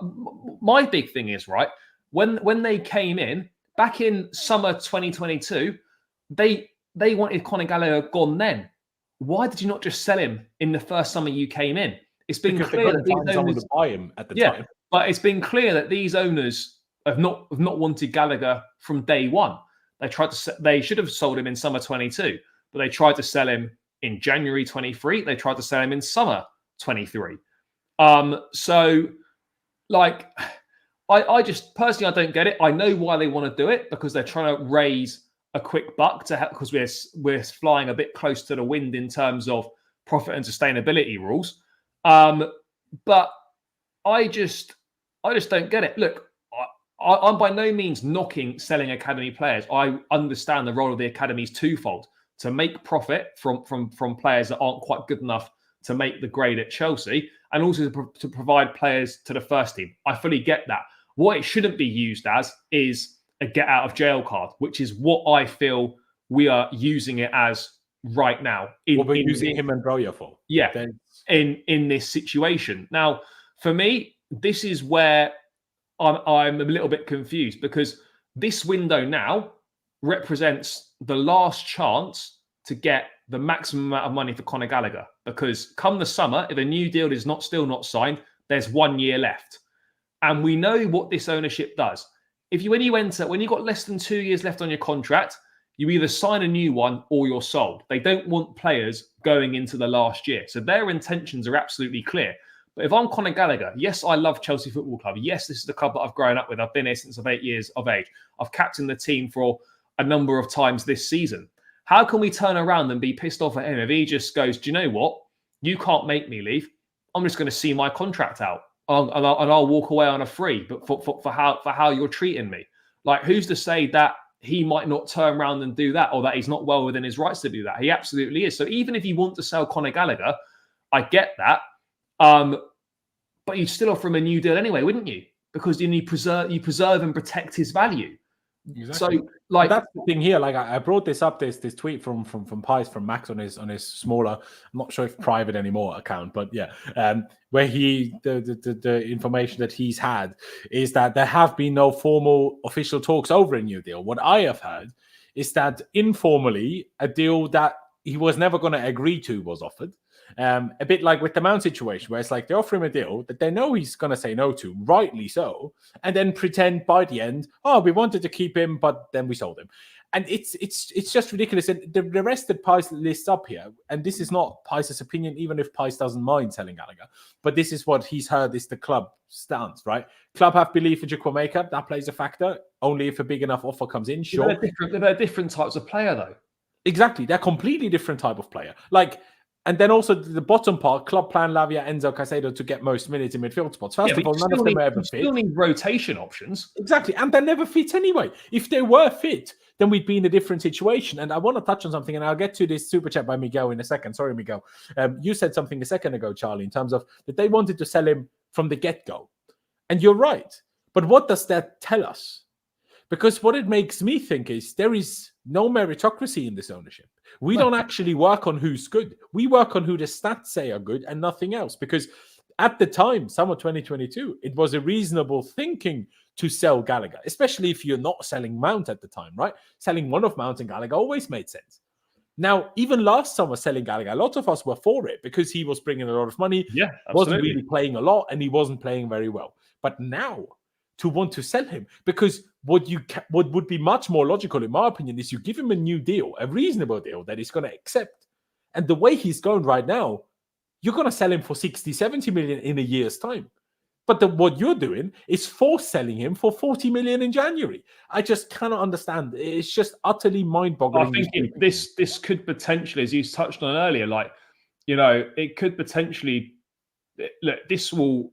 my big thing is, right, when they came in back in summer 2022, they wanted Conor Gallagher gone then. Why did you not just sell him in the first summer you came in? It's been clear that these owners buy him at the time. But it's been clear that these owners have not wanted Gallagher from day one. They should have sold him in summer 22, but they tried to sell him in January 23. They tried to sell him in summer 23. So, like, I just personally, I don't get it. I know why they want to do it, because they're trying to raise a quick buck to help, because we're flying a bit close to the wind in terms of profit and sustainability rules. But I just don't get it. Look, I'm by no means knocking selling academy players. I understand the role of the academy is twofold: to make profit from players that aren't quite good enough to make the grade at Chelsea, and also to provide players to the first team. I fully get that. What it shouldn't be used as is a get out of jail card, which is what I feel we are using it as right now. What we're using him and Broja for. Yeah, in this situation. Now, for me, this is where I'm a little bit confused, because this window now represents the last chance to get the maximum amount of money for Conor Gallagher. Because come the summer, if a new deal is still not signed, there's 1 year left. And we know what this ownership does. When you've got less than 2 years left on your contract, You either sign a new one or you're sold. They don't want players going into the last year. So their intentions are absolutely clear. But if I'm Conor Gallagher, yes, I love Chelsea Football Club. Yes, this is the club that I've grown up with. I've been here since I'm 8 years of age. I've captained the team for a number of times this season. How can we turn around and be pissed off at him if he just goes, do you know what? You can't make me leave. I'm just going to see my contract out and I'll walk away on a free, but for how you're treating me. Like, who's to say that he might not turn around and do that, or that he's not well within his rights to do that? He absolutely is. So even if you want to sell Conor Gallagher, I get that. But you'd still offer him a new deal anyway, wouldn't you? Because you preserve and protect his value. Exactly. So, like, that's the thing here. Like, I brought this up. This tweet from Pys, from Max on his smaller, I'm not sure if private anymore account, but yeah, where the information that he's had is that there have been no formal official talks over a new deal. What I have heard is that informally a deal that he was never going to agree to was offered. A bit like with the Mount situation, where it's like they offer him a deal that they know he's going to say no to, rightly so, and then pretend by the end, oh, we wanted to keep him, but then we sold him. And it's just ridiculous. And the rest that Pys lists up here, and this is not Pys' opinion, even if Pys doesn't mind selling Gallagher, but this is what he's heard is the club stance, right? Club have belief in Chukwuemeka, that plays a factor, only if a big enough offer comes in, sure. They're different types of player, though. Exactly. They're completely different type of player. Like, and then also the bottom part, club plan Lavia, Enzo, Caicedo to get most minutes in midfield spots. First of all, none of them are ever fit. Still need rotation options. Exactly. And they never fit anyway. If they were fit, then we'd be in a different situation. And I want to touch on something, and I'll get to this super chat by Miguel in a second. Sorry, Miguel. You said something a second ago, Charlie, in terms of that they wanted to sell him from the get-go. And you're right. But what does that tell us? Because what it makes me think is there is no meritocracy in this ownership. We don't actually work on who's good. We work on who the stats say are good and nothing else. Because at the time, summer 2022, it was a reasonable thinking to sell Gallagher, especially if you're not selling Mount at the time, right? Selling one of Mount and Gallagher always made sense. Now, even last summer selling Gallagher, a lot of us were for it because he was bringing a lot of money. Yeah, wasn't really playing a lot, and he wasn't playing very well. But now, to want to sell him, because what would be much more logical, in my opinion, is you give him a new deal, a reasonable deal that he's going to accept. And the way he's going right now, you're going to sell him for 60, 70 million in a year's time. But what you're doing is force selling him for 40 million in January. I just cannot understand. It's just utterly mind-boggling. I think this could potentially, as you touched on earlier, like, you know, it could potentially, look, this will,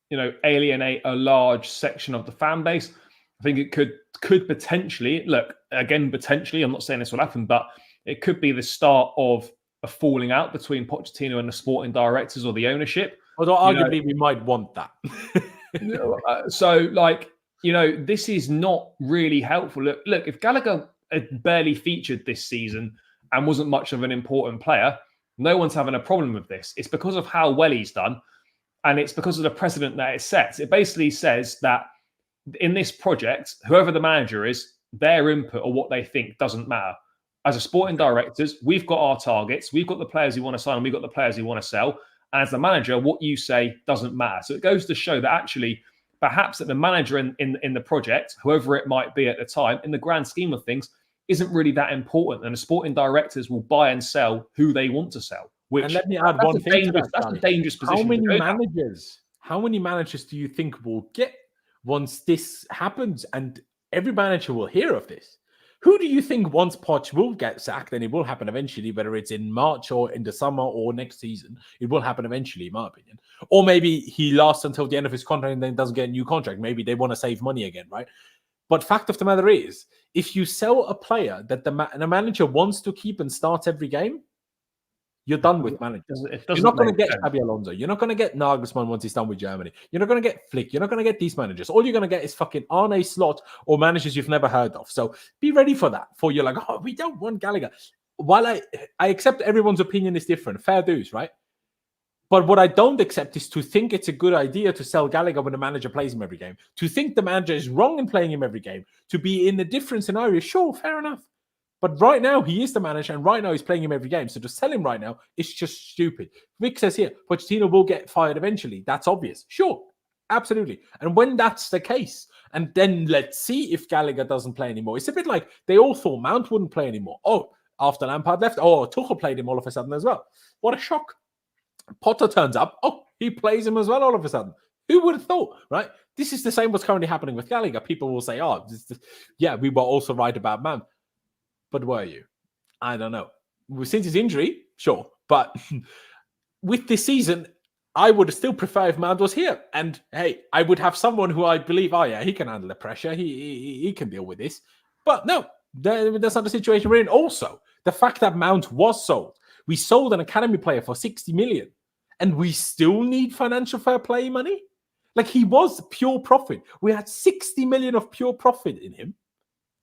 you know, alienate a large section of the fan base. I think it could potentially, look, again, potentially, I'm not saying this will happen, but it could be the start of a falling out between Pochettino and the sporting directors or the ownership. Although arguably we might want that. So, like, you know, this is not really helpful. Look, if Gallagher had barely featured this season and wasn't much of an important player, no one's having a problem with this. It's because of how well he's done, and it's because of the precedent that it sets. It basically says that in this project, whoever the manager is, their input or what they think doesn't matter. As a sporting directors, we've got our targets. We've got the players who want to sign, and we've got the players who want to sell. And as the manager, what you say doesn't matter. So it goes to show that actually, perhaps that the manager in the project, whoever it might be at the time, in the grand scheme of things, isn't really that important. And the sporting directors will buy and sell who they want to sell. Which, and let me add one thing to that. That's a dangerous position. How many managers do you think will get once this happens? And every manager will hear of this. Who do you think once Poch will get sacked, and it will happen eventually, whether it's in March or in the summer or next season, it will happen eventually, in my opinion. Or maybe he lasts until the end of his contract and then doesn't get a new contract. Maybe they want to save money again, right? But fact of the matter is, if you sell a player that the manager wants to keep and starts every game, you're done with managers. You're not going to get Xabi Alonso. You're not going to get Nagelsmann once he's done with Germany. You're not going to get Flick. You're not going to get these managers. All you're going to get is fucking Arne Slot or managers you've never heard of. So be ready for that. For you're like, oh, we don't want Gallagher. While I accept everyone's opinion is different. Fair dues, right? But what I don't accept is to think it's a good idea to sell Gallagher when the manager plays him every game. To think the manager is wrong in playing him every game. To be in a different scenario. Sure, fair enough. But right now, he is the manager, and right now he's playing him every game. So to sell him right now, it's just stupid. Vic says here, Pochettino will get fired eventually. That's obvious. Sure, absolutely. And when that's the case, And then let's see if Gallagher doesn't play anymore. It's a bit like they all thought Mount wouldn't play anymore. Oh, after Lampard left, Tuchel played him all of a sudden as well. What a shock. Potter turns up. Oh, he plays him as well all of a sudden. Who would have thought, right? This is the same what's currently happening with Gallagher. People will say, yeah, we were also right about Mount. But were you? I don't know. Since his injury, sure. But with this season, I would still prefer if Mount was here. And hey, I would have someone who I believe, he can handle the pressure. He can deal with this. But no, that's not the situation we're in. Also, the fact that Mount was sold. We sold an academy player for 60 million. And we still need financial fair play money? Like, he was pure profit. We had 60 million of pure profit in him.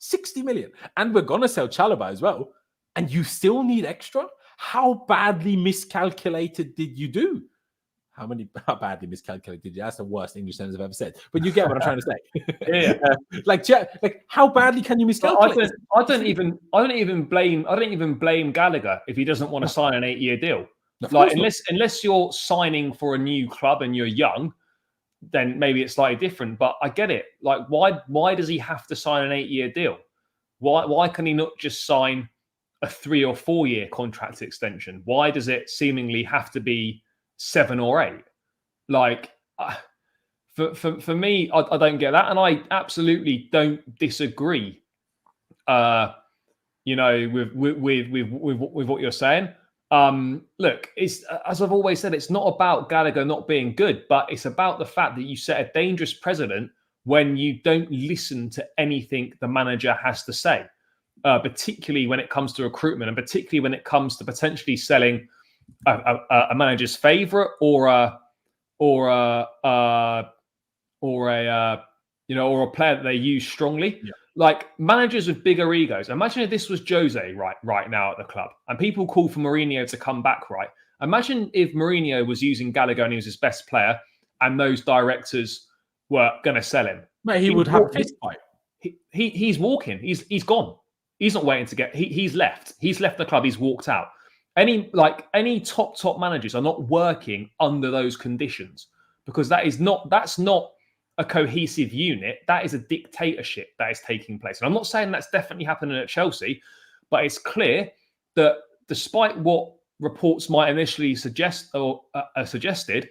60 million. And we're going to sell Chalobah as well. And you still need extra? How badly miscalculated did you do? How badly miscalculated did you? That's the worst English sentence I've ever said. But you get what I'm trying to say. Yeah. Like how badly can you miscalculate? I don't even blame Gallagher if he doesn't want to sign an 8-year deal. Like, unless you're signing for a new club and you're young, then maybe it's slightly different. But I get it. Like, why does he have to sign an 8-year deal? Why can he not just sign a 3 or 4 year contract extension? Why does it seemingly have to be 7 or 8? Like, for me, I don't get that, and I absolutely don't disagree. With what you're saying. Look, it's, as I've always said, it's not about Gallagher not being good, but it's about the fact that you set a dangerous precedent when you don't listen to anything the manager has to say, particularly when it comes to recruitment, and particularly when it comes to potentially selling a manager's favourite or a player that they use strongly. Yeah. Like, managers with bigger egos. Imagine if this was Jose right now at the club, and people call for Mourinho to come back. Right? Imagine if Mourinho was using Gallagher and he was his best player, and those directors were going to sell him. Mate, he would have a fist fight. He's walking. He's gone. He's not waiting to get. He's left. He's left the club. He's walked out. Any top managers are not working under those conditions, because that's not a cohesive unit. That is a dictatorship that is taking place. And I'm not saying that's definitely happening at Chelsea, but it's clear that despite what reports might initially suggest or suggested,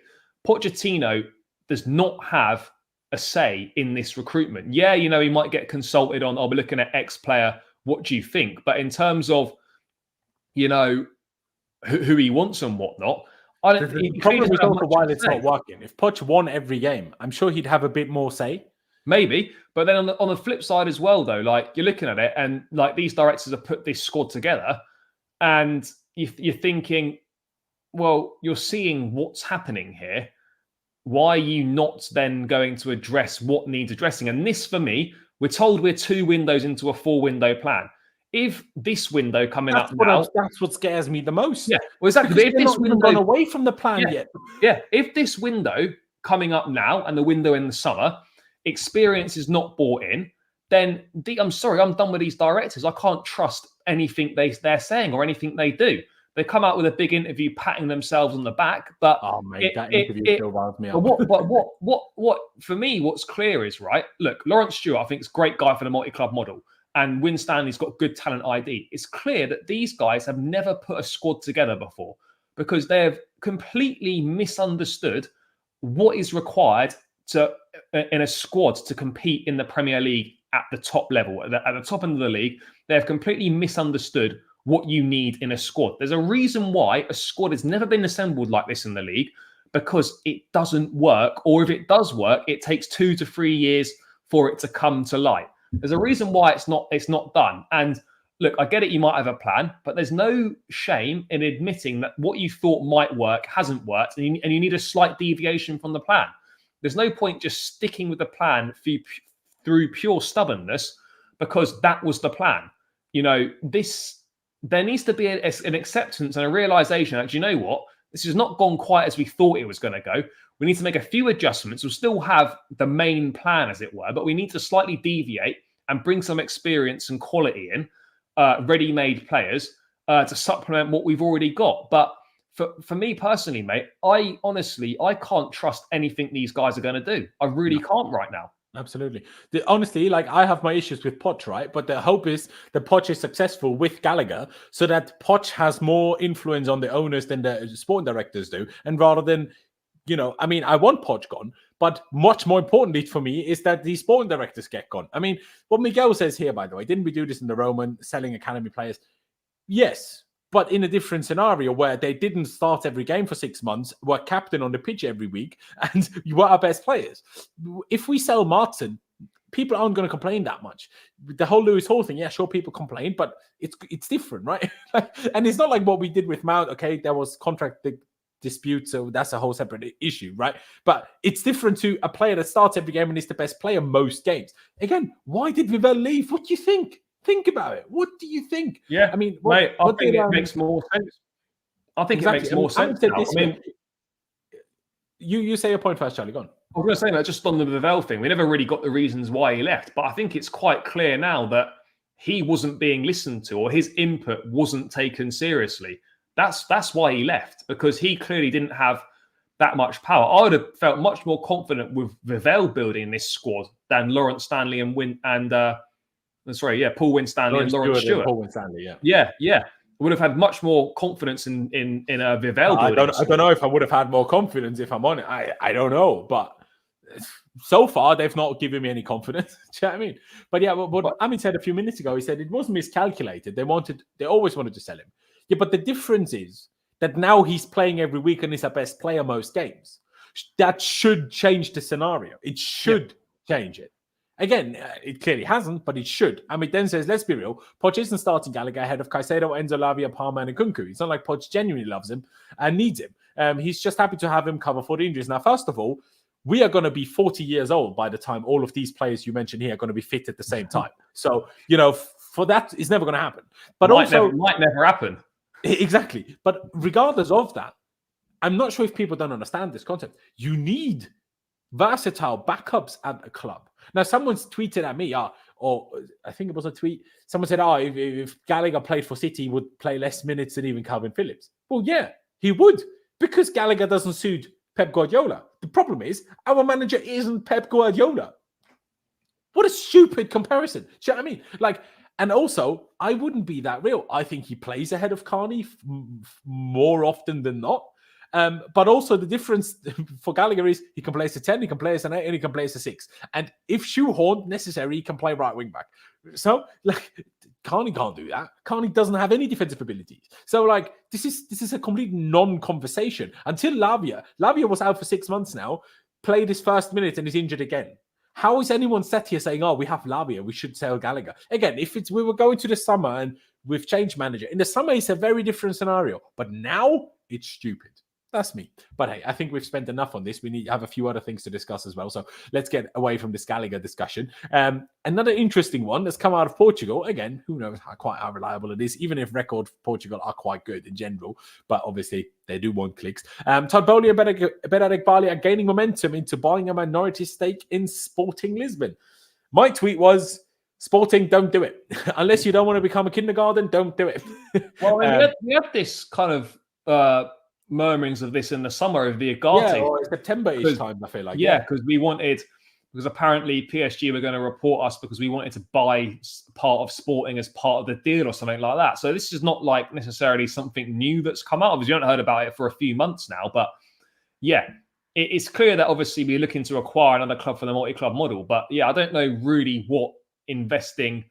Pochettino does not have a say in this recruitment. Yeah, he might get consulted on, we're looking at X player, what do you think? But in terms of, who he wants and whatnot, the problem is also why it's not working. If Poch won every game, I'm sure he'd have a bit more say. Maybe, but then on the flip side as well, though, like, you're looking at it, and like, these directors have put this squad together, and you're thinking, well, you're seeing what's happening here. Why are you not then going to address what needs addressing? And this, for me, we're told we're 2 windows into a 4-window plan. If this window coming up now, that's what scares me the most. Yeah, well, exactly. If this window gone away from the plan yet, if this window coming up now and the window in the summer, experience is not bought in, then I'm sorry, I'm done with these directors. I can't trust anything they're saying or anything they do. They come out with a big interview, patting themselves on the back, but that interview still winds me up. What for me, what's clear is, right. Look, Lawrence Stewart, I think, is a great guy for the multi-club model. And Win Stanley's got good talent ID. It's clear that these guys have never put a squad together before, because they have completely misunderstood what is required in a squad to compete in the Premier League at the top level, at the top end of the league. They have completely misunderstood what you need in a squad. There's a reason why a squad has never been assembled like this in the league, because it doesn't work, or if it does work, it takes 2 to 3 years for it to come to light. There's a reason why it's not done. And look, I get it, you might have a plan, but there's no shame in admitting that what you thought might work hasn't worked, and you need a slight deviation from the plan. There's no point just sticking with the plan through pure stubbornness, because that was the plan. There needs to be an acceptance and a realization that, this has not gone quite as we thought it was going to go. We need to make a few adjustments. We'll still have the main plan, as it were, but we need to slightly deviate and bring some experience and quality in, ready-made players, to supplement what we've already got. But for me personally, mate, I can't trust anything these guys are going to do. I really can't right now. Absolutely. Honestly, like I have my issues with Poch, right? But the hope is that Poch is successful with Gallagher so that Poch has more influence on the owners than the sporting directors do. And rather than, I mean, I want Poch gone, but much more importantly for me is that the sporting directors get gone. I mean, what Miguel says here, by the way, didn't we do this in the Roman, selling academy players? Yes. But in a different scenario where they didn't start every game for 6 months, were captain on the pitch every week, and you were our best players. If we sell Maatsen, people aren't going to complain that much. The whole Lewis Hall thing, yeah, sure, people complain, but it's different, right? And it's not like what we did with Mount. Okay, there was contract dispute, so that's a whole separate issue, right? But it's different to a player that starts every game and is the best player most games. Again, why did Vivell leave? What do you think? Think about it. What do you think? Yeah, I mean, I think it makes more sense. I think it makes more sense. You say your point first, Charlie. Go on. I was going to say that just on the Vivell thing, we never really got the reasons why he left, but I think it's quite clear now that he wasn't being listened to, or his input wasn't taken seriously. That's why he left, because he clearly didn't have that much power. I would have felt much more confident with Vivell building this squad than Lawrence Stanley Paul Winstanley and Lawrence Stewart. Paul Winstanley, yeah. Would have had much more confidence in a Vivell. I don't know if I would have had more confidence if I'm on it. I don't know, but so far they've not given me any confidence. Do you know what I mean? But yeah, what Amit said a few minutes ago, he said it was miscalculated. They always wanted to sell him. Yeah, but the difference is that now he's playing every week and he's our best player most games. That should change the scenario. It should change it. Again, it clearly hasn't, but it should. I mean, then says, let's be real. Poch isn't starting Gallagher ahead of Caicedo, Enzo, Lavia, Palmer, and Nkunku. It's not like Poch genuinely loves him and needs him. He's just happy to have him cover for the injuries. Now, first of all, we are going to be 40 years old by the time all of these players you mentioned here are going to be fit at the same time. So, for that, it's never going to happen. But might never happen. Exactly. But regardless of that, I'm not sure if people don't understand this concept. You need versatile backups at a club. Now, someone's tweeted at me, or I think it was a tweet. Someone said, if Gallagher played for City, he would play less minutes than even Calvin Phillips. Well, yeah, he would, because Gallagher doesn't suit Pep Guardiola. The problem is, our manager isn't Pep Guardiola. What a stupid comparison. Do you know what I mean? And also, I wouldn't be that real. I think he plays ahead of Carney more often than not. But also the difference for Gallagher is he can play as a 10, he can play as an 8, and he can play as a 6. And if shoehorned necessary, he can play right wing back. So, Carney can't do that. Carney doesn't have any defensive abilities. So, this is a complete non-conversation. Until Lavia was out for 6 months now, played his first minute and is injured again. How is anyone sat here saying, we have Lavia, we should sell Gallagher? Again, if we were going to the summer and we've changed manager, in the summer it's a very different scenario. But now it's stupid. That's me. But hey, I think we've spent enough on this. We need to have a few other things to discuss as well. So let's get away from this Gallagher discussion. Another interesting one that's come out of Portugal. Again, who knows how reliable it is, even if record Portugal are quite good in general. But obviously, they do want clicks. Todd Boehly and Benedict Bali are gaining momentum into buying a minority stake in Sporting Lisbon. My tweet was, Sporting, don't do it. Unless you don't want to become a kindergarten, don't do it. Well, we had this kind of... murmurings of this in the summer of the Agate. Or September-ish time, I feel like. Yeah, because apparently PSG were going to report us because we wanted to buy part of Sporting as part of the deal or something like that. So this is not necessarily something new that's come out. Obviously, you haven't heard about it for a few months now, but yeah, it's clear that obviously we're looking to acquire another club for the multi-club model. But yeah, I don't know really what investing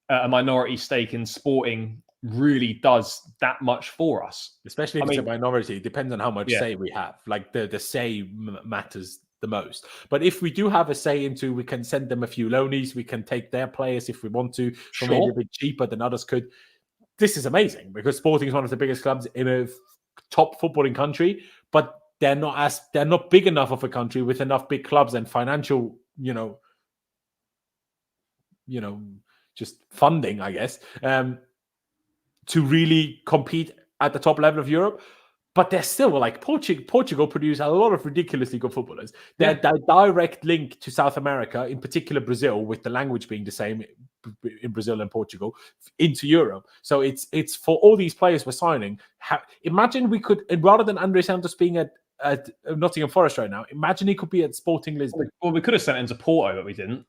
a minority stake in Sporting really does that much for us, especially if it's a minority. It depends on how much say we have. The say matters the most. But if we do have a say into, we can send them a few loanies, we can take their players if we want to, for maybe a bit cheaper than others could. This is amazing because Sporting is one of the biggest clubs in a top footballing country, but they're not big enough of a country with enough big clubs and financial, just funding, I guess, to really compete at the top level of Europe. But they're still Portugal produce a lot of ridiculously good footballers. Their direct link to South America, in particular Brazil, with the language being the same in Brazil and Portugal, into Europe. So it's for all these players we're signing. Imagine we could, rather than André Santos being a at Nottingham Forest right now. Imagine he could be at Sporting Lisbon. Well, we could have sent him to Porto, but we didn't.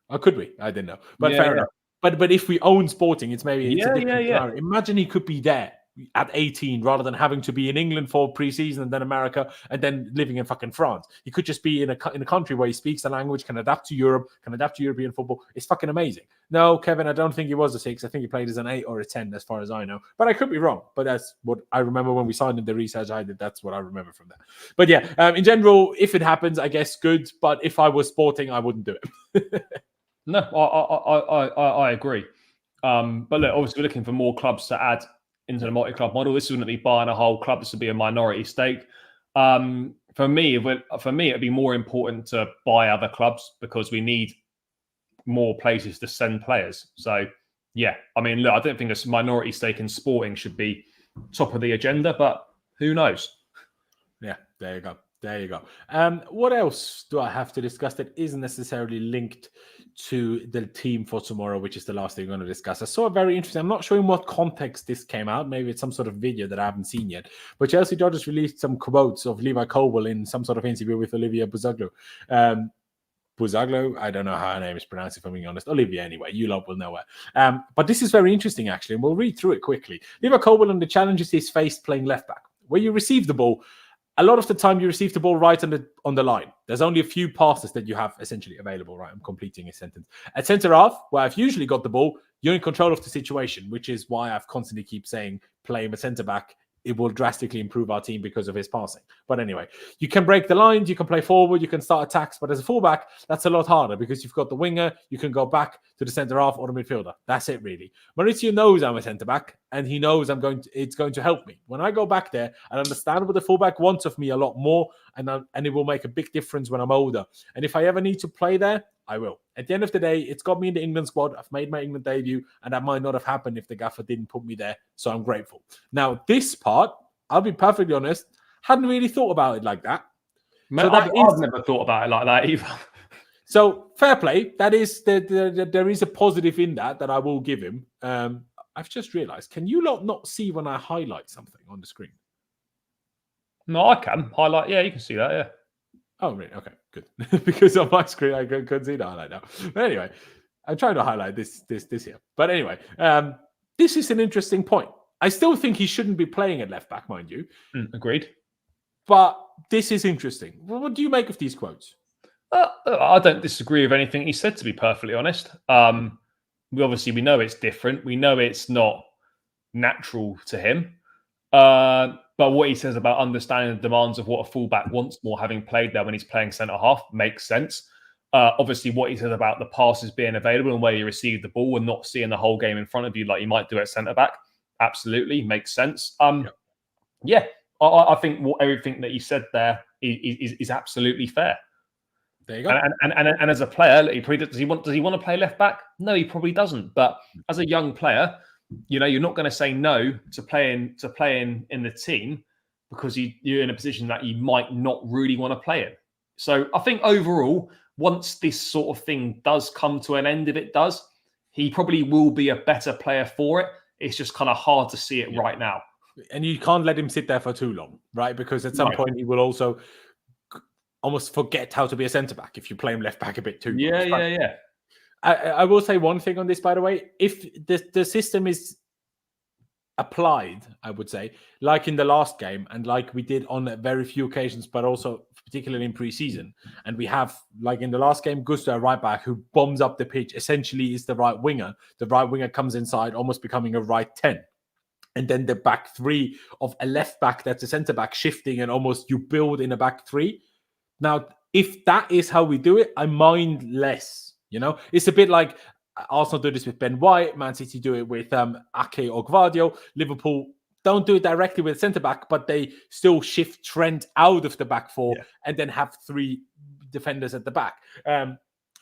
Or could we? I didn't know. But fair enough. But if we own Sporting, it's a different scenario. Imagine he could be there at 18 rather than having to be in England for pre-season and then America and then living in fucking France. He could just be in a country where he speaks the language, can adapt to Europe, can adapt to European football. It's fucking amazing. No, Kevin, I don't think he was a 6. I think he played as an 8 or a 10 as far as I know. But I could be wrong. But that's what I remember when we signed him, the research I did. That's what I remember from that. But yeah, in general, if it happens, I guess good. But if I was Sporting, I wouldn't do it. No, I agree. But look, obviously we're looking for more clubs to add into the multi-club model. This wouldn't be buying a whole club. This would be a minority stake. For me, it'd be more important to buy other clubs because we need more places to send players. So, yeah, I mean, look, I don't think a minority stake in Sporting should be top of the agenda, but who knows? Yeah, there you go. There you go. What else do I have to discuss that isn't necessarily linked to the team for tomorrow, which is the last thing we're going to discuss? I saw a very interesting, I'm not sure in what context this came out. Maybe it's some sort of video that I haven't seen yet. But Chelsea Dodgers released some quotes of Levi Colwill in some sort of interview with Olivia Buzaglo. Buzaglo, I don't know how her name is pronounced, if I'm being honest. Olivia, anyway, you lot will know her. But this is very interesting, actually, and we'll read through it quickly. Levi Colwill and the challenges he's faced playing left back. Where you receive the ball, a lot of the time you receive the ball right on the line. There's only a few passes that you have essentially available, right? I'm completing a sentence. At centre half, where I've usually got the ball, you're in control of the situation, which is why I've constantly keep saying play him a centre back. It will drastically improve our team because of his passing. But anyway, you can break the lines, you can play forward, you can start attacks. But as a fullback, that's a lot harder because you've got the winger, you can go back to the centre half or the midfielder. That's it, really. Mauricio knows I'm a centre back, and he knows it's going to help me. When I go back there, I understand what the fullback wants of me a lot more, and it will make a big difference when I'm older. And if I ever need to play there, I will. At the end of the day, it's got me in the England squad. I've made my England debut, and that might not have happened if the gaffer didn't put me there. So I'm grateful. Now, this part, I'll be perfectly honest, hadn't really thought about it like that. So I've never thought about it like that either. So fair play. That is there is a positive in that I will give him. I've just realised. Can you not see when I highlight something on the screen? No, I can highlight. Yeah, you can see that. Yeah. Oh, really? Okay, good. Because on my screen, I couldn't see the highlight now. But anyway, I'm trying to highlight this here. But anyway, this is an interesting point. I still think he shouldn't be playing at left back, mind you. Agreed. But this is interesting. What do you make of these quotes? I don't disagree with anything he said, to be perfectly honest. We know it's different. We know it's not natural to him. But what he says about understanding the demands of what a fullback wants more, having played there when he's playing centre half, makes sense. Obviously, what he says about the passes being available and where you receive the ball and not seeing the whole game in front of you like you might do at centre back, absolutely makes sense. Yeah, I think everything that he said there is absolutely fair. There you go. And as a player, does he want to play left back? No, he probably doesn't. But as a young player, you're not going to say no to playing in the team because you're in a position that you might not really want to play in. So I think overall, once this sort of thing does come to an end, if it does, he probably will be a better player for it. It's just kind of hard to see it right now. And you can't let him sit there for too long, right? Because at some point he will also almost forget how to be a centre-back if you play him left-back a bit too much. Yeah. I will say one thing on this, by the way. If the system is applied, I would say, like in the last game and like we did on very few occasions, but also particularly in pre-season, and we have, like in the last game, Gusto, a right-back who bombs up the pitch, essentially is the right winger. The right winger comes inside, almost becoming a right 10. And then the back three of a left-back that's a centre-back shifting and almost you build in a back three. Now, if that is how we do it, I mind less. It's a bit like Arsenal do this with Ben White, Man City do it with Ake or Gvardiol. Liverpool don't do it directly with centre-back, but they still shift Trent out of the back four and then have three defenders at the back,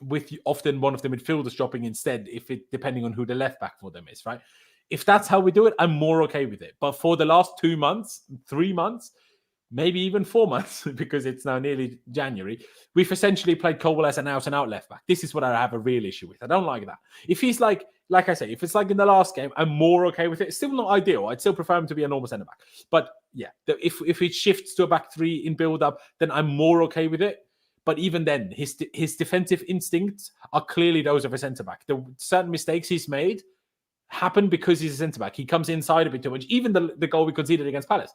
with often one of the midfielders dropping instead, depending on who the left-back for them is, right? If that's how we do it, I'm more okay with it. But for the last 2 months, 3 months, maybe even 4 months, because it's now nearly January, we've essentially played Chilwell as an out-and-out left-back. This is what I have a real issue with. I don't like that. If he's like I say, if it's like in the last game, I'm more okay with it. It's still not ideal. I'd still prefer him to be a normal centre-back. But yeah, if it shifts to a back three in build-up, then I'm more okay with it. But even then, his defensive instincts are clearly those of a centre-back. The certain mistakes he's made happen because he's a centre-back. He comes inside a bit too much. Even the goal we conceded against Palace.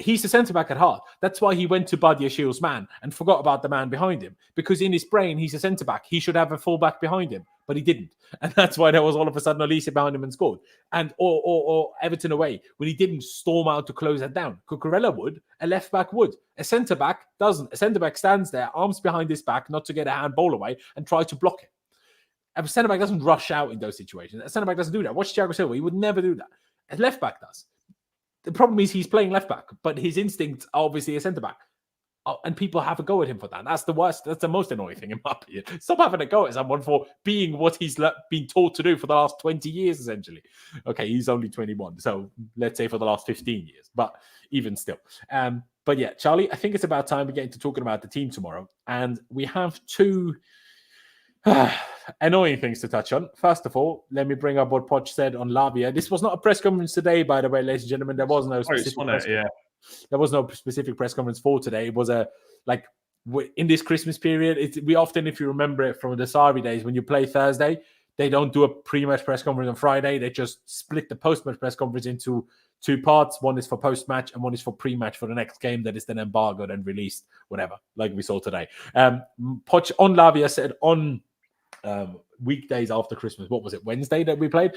He's a centre-back at heart. That's why he went to Badiashile's man and forgot about the man behind him. Because in his brain, he's a centre-back. He should have a full-back behind him. But he didn't. And that's why there was all of a sudden Olise behind him and scored. And or Everton away, when he didn't storm out to close that down. Cucurella would. A left-back would. A centre-back doesn't. A centre-back stands there, arms behind his back, not to get a handball away, and try to block it. A centre-back doesn't rush out in those situations. A centre-back doesn't do that. Watch Thiago Silva. He would never do that. A left-back does. The problem is he's playing left back, but his instincts are obviously a centre back. And people have a go at him for that. That's the worst. That's the most annoying thing in my opinion. Stop having a go at someone for being what he's been taught to do for the last 20 years, essentially. Okay, he's only 21. So let's say for the last 15 years, but even still. But yeah, Charlie, I think it's about time we get into talking about the team tomorrow. And we have two annoying things to touch on. First of all, let me bring up what Poch said on Lavia. This was not a press conference today, by the way, ladies and gentlemen. There was no there was no specific press conference for today. It was in this Christmas period. We often, if you remember it from the Sarri days, when you play Thursday, they don't do a pre-match press conference on Friday. They just split the post-match press conference into two parts. One is for post-match and one is for pre-match for the next game that is then embargoed and released, whatever, like we saw today. Poch on Lavia said on weekdays after Christmas, what was it, Wednesday that we played?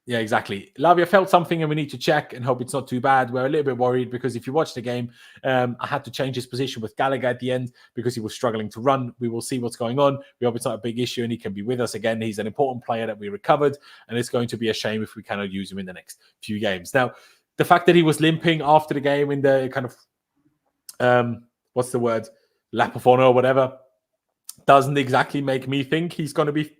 Yeah, exactly. Lavia felt something and we need to check and hope it's not too bad. We're a little bit worried because if you watch the game, I had to change his position with Gallagher at the end because he was struggling to run. We will see what's going on. We hope it's not a big issue and he can be with us again. He's an important player that we recovered and it's going to be a shame if we cannot use him in the next few games. Now, the fact that he was limping after the game in the kind of, what's the word, lap of honor or whatever, doesn't exactly make me think he's going to be.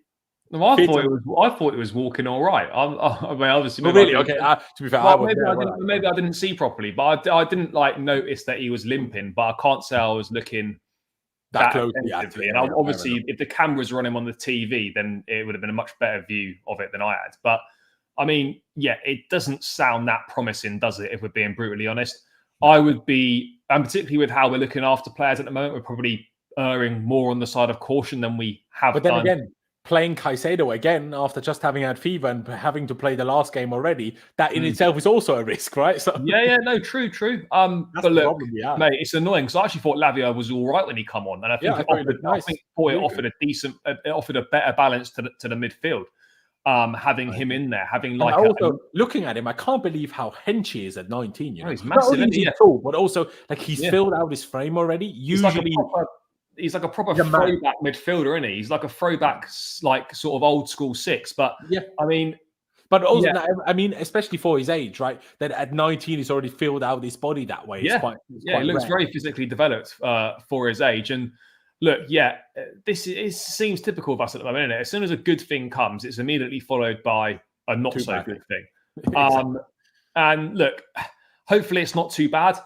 No, I thought it was walking all right. I mean, obviously, really okay. To be fair, maybe I didn't see properly, but I didn't notice that he was limping. But I can't say I was looking that close. And obviously, if the cameras were on him on the TV, then it would have been a much better view of it than I had. But I mean, yeah, it doesn't sound that promising, does it? If we're being brutally honest, I would be, and particularly with how we're looking after players at the moment, we're probably erring more on the side of caution than we have. But then again, playing Caicedo again after just having had fever and having to play the last game already, that in itself is also a risk, right? So no, true. But look, mate, it's annoying because I actually thought Lavia was all right when he come on, and I think it offered a better balance to the midfield. Having him in there, looking at him, I can't believe how hench he is at 19. You know, he's massive, tall, but also like he's filled out his frame already. Usually. He's like a proper throwback midfielder, isn't he? He's like a throwback, like sort of old school six. But yeah, I mean, but also, I mean, especially for his age, right? That at 19 he's already filled out his body that way. Yeah, it looks very physically developed for his age. And look, this seems typical of us at the moment, isn't it? As soon as a good thing comes, it's immediately followed by a not so good thing. Exactly. And look, hopefully it's not too bad.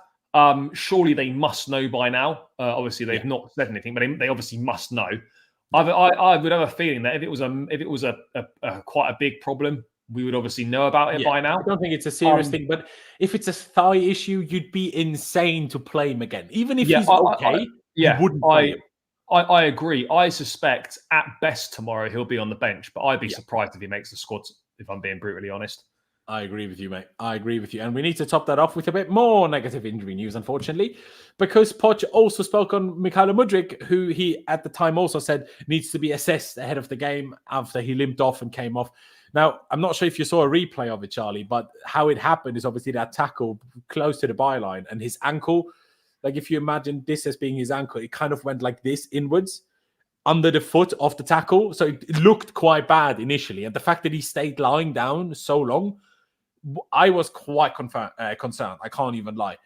Surely they must know by now. Obviously, they've not said anything, but they obviously must know. I would have a feeling that if it was a quite a big problem, we would obviously know about it by now. I don't think it's a serious thing, but if it's a thigh issue, you'd be insane to play him again, even if he's okay. You wouldn't play him. I agree. I suspect at best tomorrow he'll be on the bench, but I'd be surprised if he makes the squad. If I'm being brutally honest. I agree with you, mate. I agree with you. And we need to top that off with a bit more negative injury news, unfortunately, because Poch also spoke on Mykhailo Mudryk, who he at the time also said needs to be assessed ahead of the game after he limped off and came off. Now, I'm not sure if you saw a replay of it, Charlie, but how it happened is obviously that tackle close to the byline and his ankle. Like if you imagine this as being his ankle, it kind of went like this inwards under the foot of the tackle. So it looked quite bad initially. And the fact that he stayed lying down so long, I was quite concerned. I can't even lie.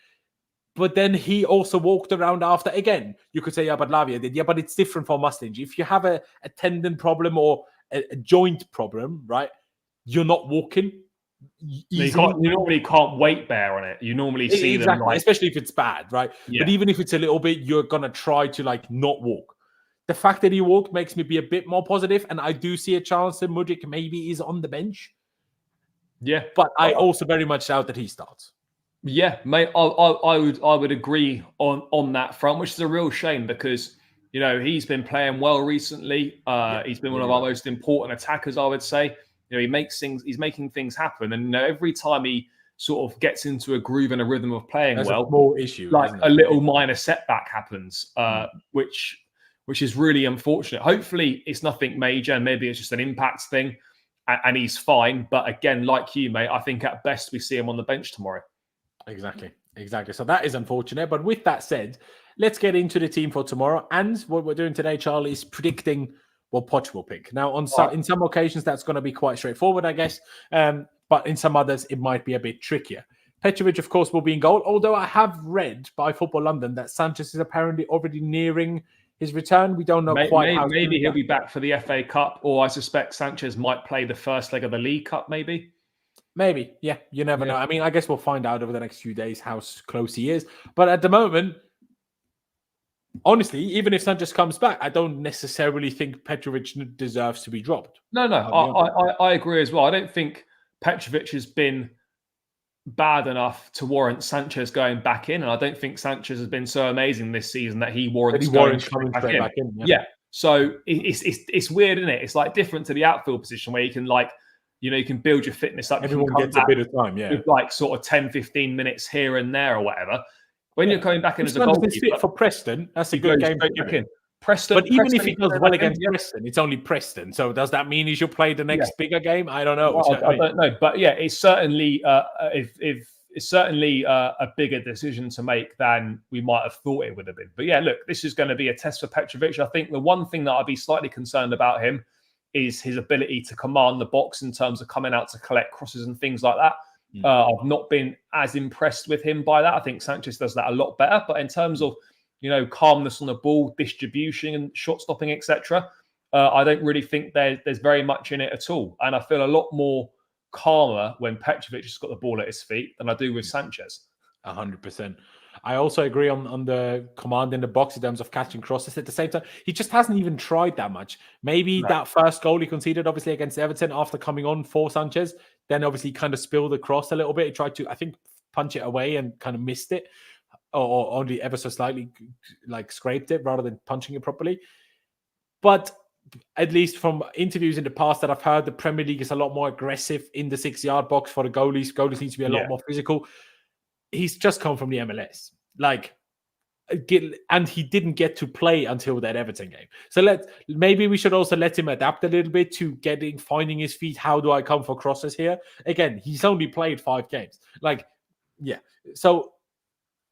But then he also walked around after. Again, you could say, but Lavia did. Yeah, but it's different for muscle injury. If you have a tendon problem or a joint problem, right, you're not walking. You normally can't weight bear on it. You normally see them like, especially if it's bad, right? Yeah. But even if it's a little bit, you're gonna try to like not walk. The fact that he walked makes me be a bit more positive, and I do see a chance that Mudryk maybe is on the bench. Yeah, but I also very much doubt that he starts. Yeah, mate, I would agree on that front, which is a real shame because he's been playing well recently. He's been one of our most important attackers, I would say. He's making things happen, and every time he sort of gets into a groove and a rhythm of playing There's well, a small issue, like a little minor setback happens, which is really unfortunate. Hopefully, it's nothing major, and maybe it's just an impact thing, and he's fine. But again, like you, mate, I think at best we see him on the bench tomorrow. Exactly. So that is unfortunate. But with that said, let's get into the team for tomorrow. And what we're doing today, Charlie, is predicting what Poch will pick. Now, in some occasions, that's going to be quite straightforward, I guess. But in some others, it might be a bit trickier. Petrovic, of course, will be in goal. Although I have read by Football London that Sanchez is apparently already nearing his return. We don't know quite how. Maybe he'll be back for the FA Cup, or I suspect Sanchez might play the first leg of the League Cup, maybe. Maybe, yeah. You never know. I mean, I guess we'll find out over the next few days how close he is. But at the moment, honestly, even if Sanchez comes back, I don't necessarily think Petrovic deserves to be dropped. No, I agree as well. I don't think Petrovic has been bad enough to warrant Sanchez going back in, and I don't think Sanchez has been so amazing this season that he warrants coming back in. Yeah. So it's weird, isn't it? It's like different to the outfield position where you can you can build your fitness up. Everyone gets a bit of time, with like sort of 10, 15 minutes here and there or whatever. When you're coming back in as a goalkeeper, for Preston, that's a good game. Preston, but even if he does well against Preston, it's only Preston. So does that mean he should play the next bigger game? I don't know. Well, I don't know, but yeah, it's certainly it's certainly a bigger decision to make than we might have thought it would have been. But yeah, look, this is going to be a test for Petrovic. I think the one thing that I'd be slightly concerned about him is his ability to command the box in terms of coming out to collect crosses and things like that. I've not been as impressed with him by that. I think Sanchez does that a lot better. But in terms of, calmness on the ball, distribution and shot stopping, etc., I don't really think there's very much in it at all. And I feel a lot more calmer when Petrovic has got the ball at his feet than I do with Sanchez. 100%. I also agree on the command in the box in terms of catching crosses. At the same time, he just hasn't even tried that much. Maybe that first goal he conceded, obviously, against Everton after coming on for Sanchez, then obviously kind of spilled the cross a little bit. He tried to, I think, punch it away and kind of missed it, or only ever so slightly like scraped it rather than punching it properly. But at least from interviews in the past that I've heard, the Premier League is a lot more aggressive in the 6-yard box for the goalies. Goalies need to be a lot more physical. He's just come from the MLS, and he didn't get to play until that Everton game. So maybe we should also let him adapt a little bit to finding his feet. How do I come for crosses here? Again, he's only played 5 games.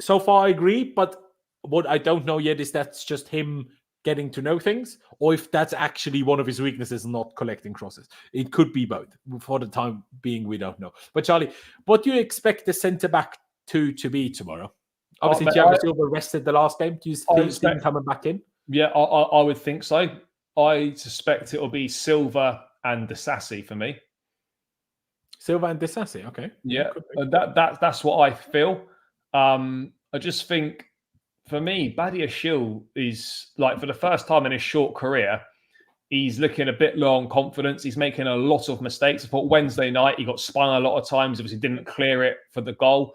So far I agree, but what I don't know yet is that's just him getting to know things, or if that's actually one of his weaknesses, not collecting crosses. It could be both. For the time being, we don't know. But Charlie, what do you expect the centre-back to be tomorrow? Obviously, Thiago Silva rested the last game. Do you see him coming back in? Yeah, I would think so. I suspect it will be Silva and Disasi for me. Silva and Disasi, okay. Yeah, that's what I feel. I just think, for me, Badiashile is, for the first time in his short career, he's looking a bit low on confidence. He's making a lot of mistakes. I thought Wednesday night, he got spun a lot of times. Obviously, didn't clear it for the goal.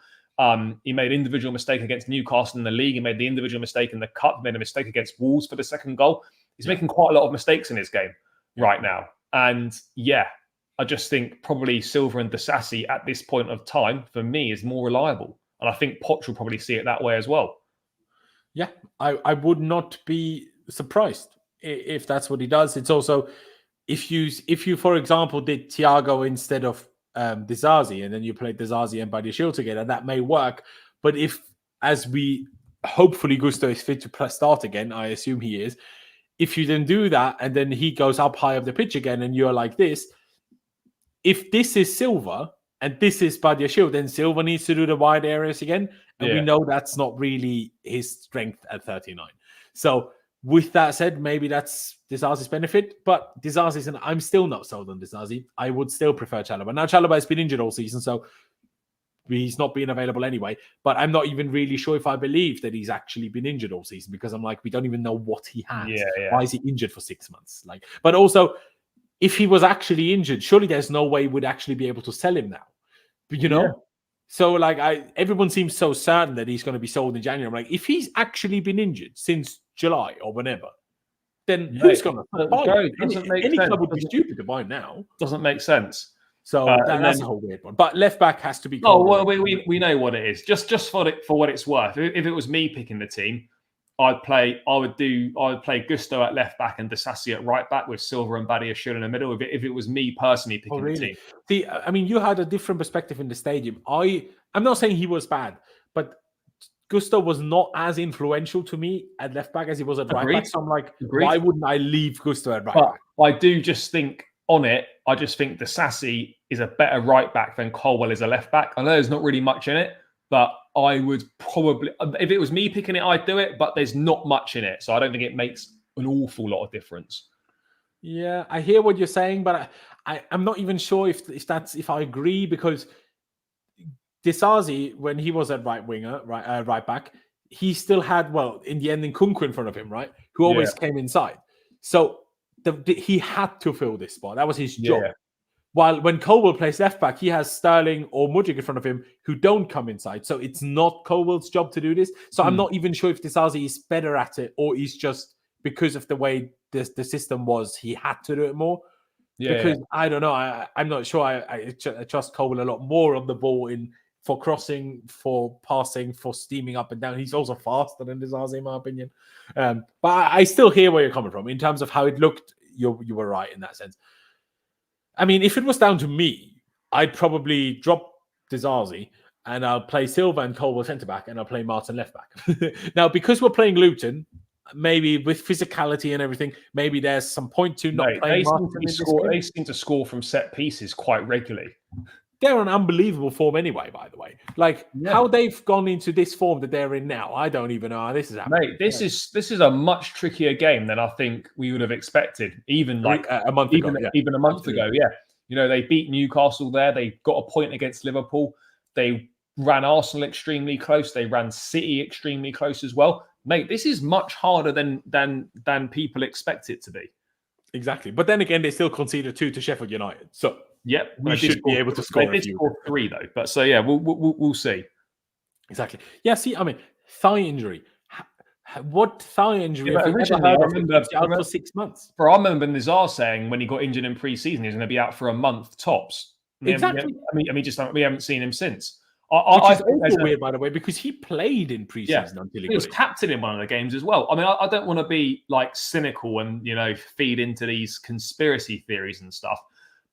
He made an individual mistake against Newcastle in the league. He made the individual mistake in the cup. He made a mistake against Wolves for the second goal. He's making quite a lot of mistakes in his game right now. And I just think probably Silva and Disasi at this point of time, for me, is more reliable. And I think Poch will probably see it that way as well. Yeah, I would not be surprised if that's what he does. It's also, if you for example, did Thiago instead of Disasi, and then you play Disasi and Badiashile together, that may work. But if, as we hopefully Gusto is fit to start again, I assume he is, if you then do that and then he goes up high of the pitch again and you're like this, if this is Silva and this is Badiashile, then Silva needs to do the wide areas again. And we know that's not really his strength at 39. So With that said, maybe that's Disasi's benefit, but Disasi's, and I'm still not sold on Disasi. I would still prefer Chalobah. Now, Chalobah has been injured all season, so he's not being available anyway. But I'm not even really sure if I believe that he's actually been injured all season, because I'm like, we don't even know what he has. Yeah. Why is he injured for 6 months? Like, but also, if he was actually injured, surely there's no way we'd actually be able to sell him now. You know? Yeah. So, like, everyone seems so certain that he's going to be sold in January. I'm like, if he's actually been injured since July or whenever, then who's going to buy him? Any club would be stupid to buy him now. Doesn't make sense. So that's a whole weird one. But left back has to be. Oh well, we know what it is. Just for what it's worth. If it was me picking the team, I would play Gusto at left back and Disasi at right back with Silva and Badiashile in the middle. If it was me personally picking the team. See, I mean, you had a different perspective in the stadium. I'm not saying he was bad, but Gusto was not as influential to me at left back as he was at right back. So I'm like, why wouldn't I leave Gusto at right back? I do just think I just think Disasi is a better right back than Chilwell is a left back. I know there's not really much in it, but I would probably, if it was me picking it, I'd do it, but there's not much in it. So I don't think it makes an awful lot of difference. Yeah, I hear what you're saying, but I'm not even sure if I agree, because Disasi, when he was at right back, he still had, in the end, Nkunku in front of him, right? Who always came inside. So he had to fill this spot. That was his job. Yeah. While when Chilwell plays left back, he has Sterling or Mudryk in front of him who don't come inside. So it's not Chilwell's job to do this. So I'm not even sure if Disasi is better at it, or he's just, because of the way the system was, he had to do it more. Because I don't know. I'm not sure. I trust Chilwell a lot more on the ball for crossing, for passing, for steaming up and down. He's also faster than Disasi, in my opinion. But I still hear where you're coming from in terms of how it looked. You were right in that sense. I mean, if it was down to me, I'd probably drop Disasi and I'll play Silva and Chilwell centre-back and I'll play Maatsen left-back. Now, because we're playing Luton, maybe with physicality and everything, maybe there's some point to not playing Maatsen. They seem to score from set pieces quite regularly. They're an unbelievable form anyway, by the way. Like, how they've gone into this form that they're in now, I don't even know how this is happening. Mate, this is a much trickier game than I think we would have expected, even like a month ago. Even a month ago, yeah. You know, they beat Newcastle there. They got a point against Liverpool. They ran Arsenal extremely close. They ran City extremely close as well. Mate, this is much harder than people expect it to be. Exactly. But then again, they still conceded 2 to Sheffield United. So we should be able to score. They did score 3 though. But so yeah, we'll see. Exactly. Yeah. See, I mean, thigh injury. What thigh injury? Yeah, originally, I remember out for 6 months. I remember Nizar saying when he got injured in pre-season, he's going to be out for a month tops. Exactly. We haven't seen him since. Which is also weird, by the way, because he played in pre-season until he was captain in one of the games as well. I mean, I don't want to be like cynical and feed into these conspiracy theories and stuff,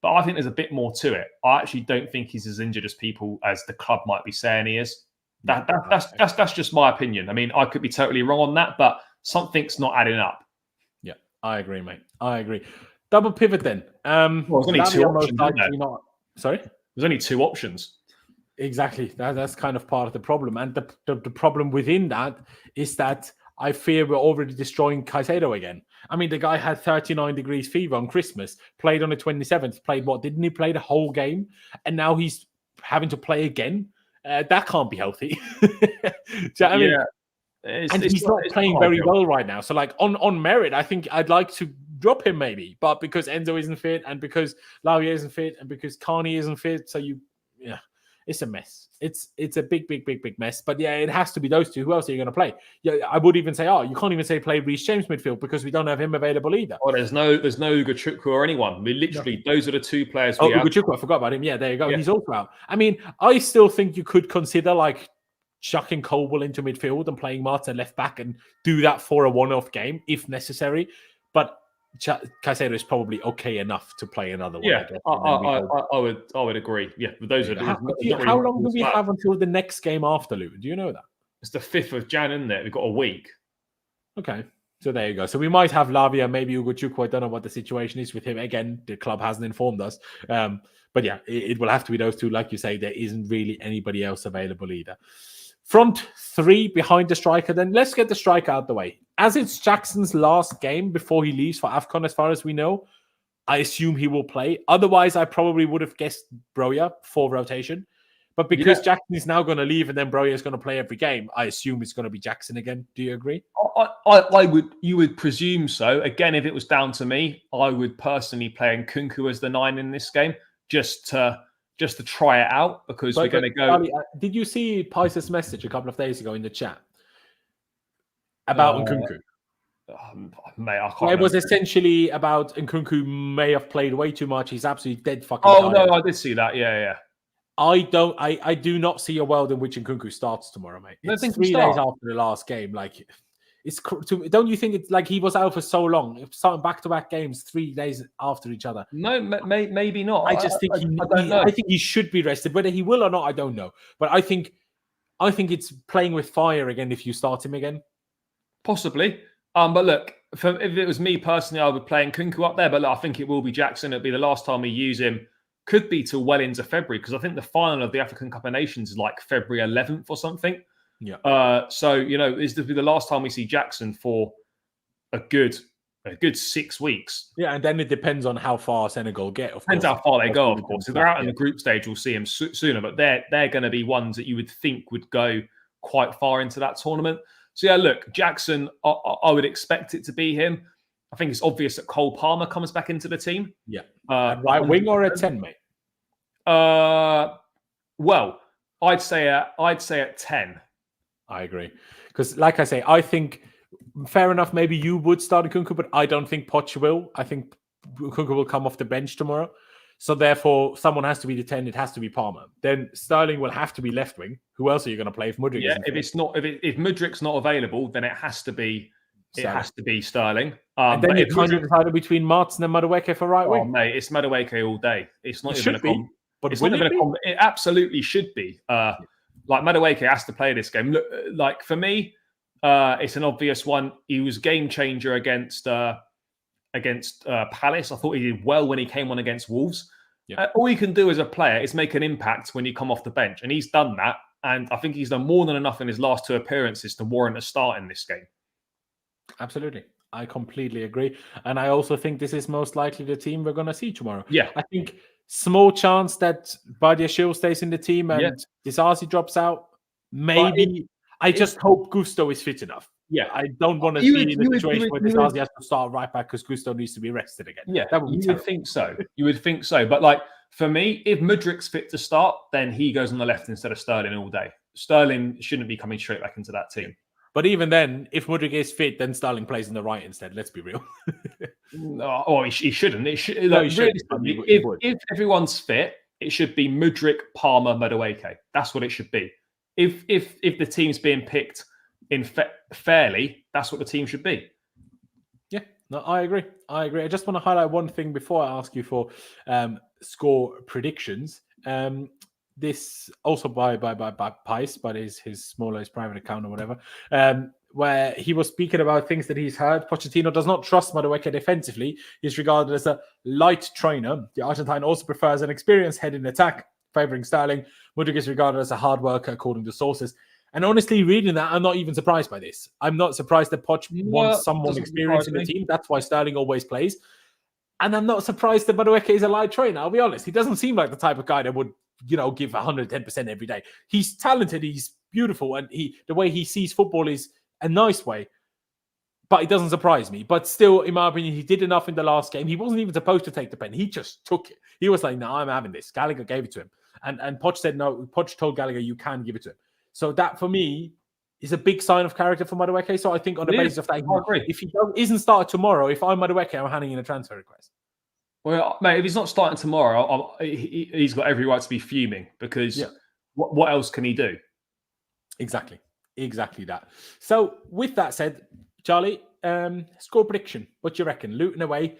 but I think there's a bit more to it. I actually don't think he's as injured as the club might be saying he is. That's just my opinion. I mean, I could be totally wrong on that, but something's not adding up. Yeah, I agree, mate. I agree. Double pivot then. There's only 2 options. Sorry? There's only 2 options. Exactly. That's kind of part of the problem. And the problem within that is that I fear we're already destroying Caicedo again. I mean, the guy had 39 degrees fever on Christmas, played on the 27th, played what? Didn't he play the whole game? And now he's having to play again. That can't be healthy. He's not playing very well right now. So, like, on merit, I think I'd like to drop him maybe. But because Enzo isn't fit, and because LAVIA isn't fit, and because Carney isn't fit, so it's a mess. It's a big mess. But yeah, it has to be those two. Who else are you going to play? Yeah, I would even say, you can't even say play Reece James midfield because we don't have him available either. Oh, there's no Ugochukwu or anyone. Those are the 2 players we have. Ugochukwu, I forgot about him. Yeah, there you go. Yeah. He's also out. I mean, I still think you could consider like chucking Chilwell into midfield and playing Maatsen left back and do that for a one-off game if necessary. But Caicedo is probably okay enough to play another one. Yeah, I would agree. Yeah, but those are. How long do we have until the next game after Luton? Do you know that? It's the 5th of Jan, isn't it? We've got a week. Okay, so there you go. So we might have LAVIA, maybe Ugochukwu. I don't know what the situation is with him. Again, the club hasn't informed us. But yeah, it will have to be those 2. Like you say, there isn't really anybody else available either. Front three behind the striker, then let's get the striker out the way. As it's Jackson's last game before he leaves for AFCON, as far as we know, I assume he will play. Otherwise, I probably would have guessed Broja for rotation. But because Jackson is now going to leave and then Broja is going to play every game, I assume it's going to be Jackson again. Do you agree? You would presume so. Again, if it was down to me, I would personally play Nkunku as the 9 in this game, just to try it out, because we're going to go. Charlie, did you see Pice's message a couple of days ago in the chat about Nkunku? Mate, I can't. It was essentially about Nkunku may have played way too much. He's absolutely dead fucking. Oh tired. no, I did see that. Yeah. I do not see a world in which Nkunku starts tomorrow, mate. It's 3 days after the last game. Like, don't you think it's like he was out for so long, starting back-to-back games 3 days after each other? No, maybe not. I just think I think he should be rested. Whether he will or not, I don't know. But I think it's playing with fire again if you start him again. Possibly. But look, if it was me personally, I would play Nkunku up there. But look, I think it will be Jackson. It'll be the last time we use him. Could be till well into February, because I think the final of the African Cup of Nations is like February 11th or something. Yeah. So this will be the last time we see Jackson for a good 6 weeks. Yeah, and then it depends on how far Senegal get. Depends how far they go, of course. If they're out in the group stage, we'll see him sooner. But they're going to be ones that you would think would go quite far into that tournament. So yeah, look, Jackson, I would expect it to be him. I think it's obvious that Cole Palmer comes back into the team. Yeah. Right wing or a 10, mate? Well, I'd say at 10. I agree. Because like I say, I think fair enough, maybe you would start Nkunku, but I don't think Poch will. I think Nkunku will come off the bench tomorrow. So therefore, someone has to be the 10. It has to be Palmer. Then Sterling will have to be left wing. Who else are you going to play if Mudryk isn't? If Mudryk's not available, then it has to be Sterling. And then you kind of decided between Maatsen and Madueke for right wing. Mate, it's Madueke all day. It's not even It absolutely should be. Like Madueke has to play this game. Look, like for me, it's an obvious one. He was game changer against Palace. I thought he did well when he came on against Wolves. Yeah. All you can do as a player is make an impact when you come off the bench, and he's done that. And I think he's done more than enough in his last 2 appearances to warrant a start in this game. Absolutely. I completely agree. And I also think this is most likely the team we're going to see tomorrow. Yeah. I think small chance that Badiashile stays in the team and Disasi drops out. Maybe. I just hope Gusto is fit enough. Yeah. I don't want to be in a situation where Disasi has to start right back because Gusto needs to be rested again. Yeah, you would think so. You would think so. But like for me, if Mudryk's fit to start, then he goes on the left instead of Sterling all day. Sterling shouldn't be coming straight back into that team. But even then, if Mudryk is fit, then Sterling plays on the right instead. Let's be real. He shouldn't. He should. If everyone's fit, it should be Mudryk, Palmer, Madueke. That's what it should be. If the team's being picked in fairly, that's what the team should be. Yeah, no, I agree. I just want to highlight one thing before I ask you for score predictions. This also by Pice, but is his smallest private account or whatever, where he was speaking about things that he's heard. Pochettino does not trust Madueke defensively. He's regarded as a light trainer. The Argentine also prefers an experienced head in attack, favouring Sterling. Mudryk is regarded as a hard worker, according to sources. And honestly, reading that, I'm not even surprised by this. I'm not surprised that Poch wants someone experienced in the team. That's why Sterling always plays. And I'm not surprised that Madueke is a light trainer. I'll be honest. He doesn't seem like the type of guy that would, give 110% every day. He's talented. He's beautiful. And the way he sees football is a nice way. But it doesn't surprise me. But still, in my opinion, he did enough in the last game. He wasn't even supposed to take the pen. He just took it. He was like, no, I'm having this. Gallagher gave it to him. And Poch said, no. Poch told Gallagher, you can give it to him. So that, for me, is a big sign of character for Madueke. So I think on the basis of that, if he isn't started tomorrow, if I'm Madueke, I'm handing in a transfer request. Well, mate, if he's not starting tomorrow, he's got every right to be fuming because what else can he do? Exactly that. So with that said, Charlie, score prediction. What do you reckon? Luton away.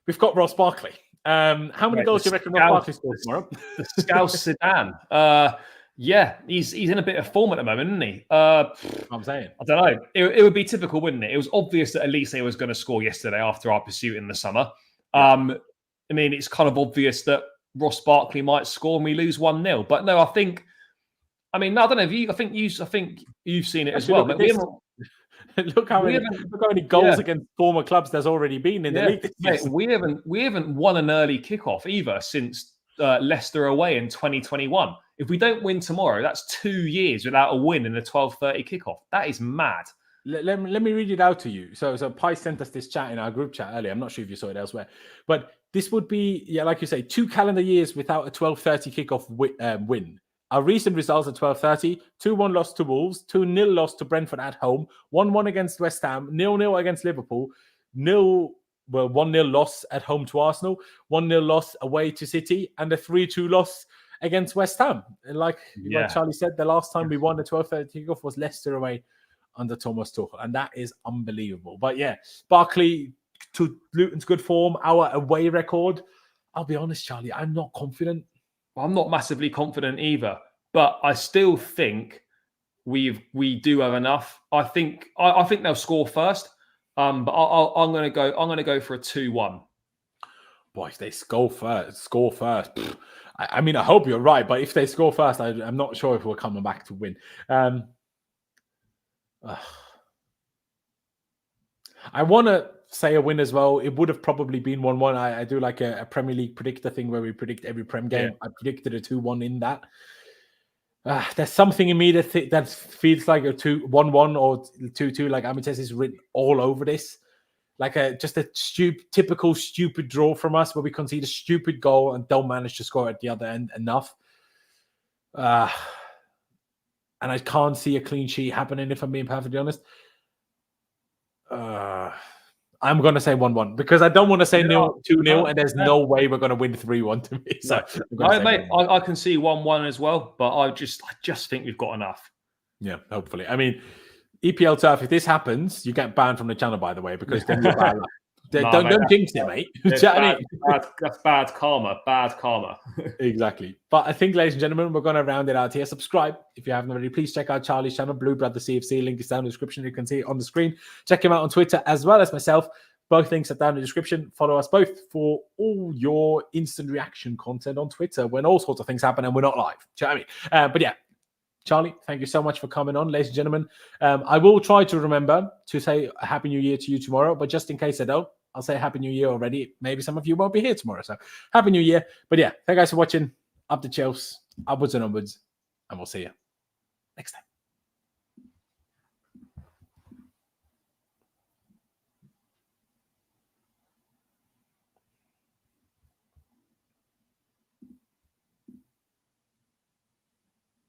We've got Ross Barkley. How many goals do you reckon Ross Barkley scores tomorrow? The Scouse Sedan. Yeah, he's in a bit of form at the moment, isn't he? I'm saying. I don't know. It would be typical, wouldn't it? It was obvious that Elise was going to score yesterday after our pursuit in the summer. I mean, it's kind of obvious that Ross Barkley might score and we lose 1-0. But no, I think I mean, I don't know if you. I think you've seen it as Actually, well. look But at look how many goals against former clubs there's already been in the league. Mate, we haven't won an early kickoff either since Leicester away in 2021. If we don't win tomorrow, that's 2 years without a win in a 12:30 kickoff. That is mad. Let me read it out to you. So Pi sent us this chat in our group chat earlier. I'm not sure if you saw it elsewhere, but this would be, like you say, 2 calendar years without a 12:30 kickoff win. Our recent results at 12:30: 2-1 loss to Wolves, 2-0 loss to Brentford at home, 1-1 against West Ham, 0-0 against Liverpool, 1-0 loss at home to Arsenal, 1-0 loss away to City, and a 3-2 loss against West Ham. And like Charlie said, the last time we won the 12:30 kickoff was Leicester away under Thomas Tuchel, and that is unbelievable. But yeah, Barkley to Luton's good form, our away record. I'll be honest, Charlie, I'm not confident. I'm not massively confident either, but I still think we do have enough. I think they'll score first, but I'm going to go for a 2-1. Boy, if they score first. I mean, I hope you're right, but if they score first, I'm not sure if we're coming back to win. I want to say a win as well. It would have probably been 1-1. I do like a Premier League predictor thing where we predict every Prem game. Yeah. I predicted a 2-1 in that. There's something in me that feels like a 1-1 or 2-2. Like Amites is written all over this. Like just a typical stupid draw from us where we concede a stupid goal and don't manage to score at the other end enough. And I can't see a clean sheet happening, if I'm being perfectly honest. I'm going to say 1-1 because I don't want to say 2-0 and there's no way we're going to win 3-1 to me. So, I can see 1-1 as well, but I just think we've got enough. Yeah, hopefully. I mean, EPL turf, if this happens, you get banned from the channel, by the way, because then you're bad luck. Don't jinx it, mate. That's bad karma. Bad karma. Exactly. But I think, ladies and gentlemen, we're going to round it out here. Subscribe if you haven't already. Please check out Charlie's channel, Blue Blood, the CFC. Link is down in the description. You can see it on the screen. Check him out on Twitter as well as myself. Both links are down in the description. Follow us both for all your instant reaction content on Twitter when all sorts of things happen and we're not live. Do you know what I mean? But yeah. Charlie, thank you so much for coming on, ladies and gentlemen. I will try to remember to say a Happy New Year to you tomorrow, but just in case I don't, I'll say Happy New Year already. Maybe some of you won't be here tomorrow, so Happy New Year. But yeah, thank you guys for watching. Up the Chelsea, upwards and onwards, and we'll see you next time.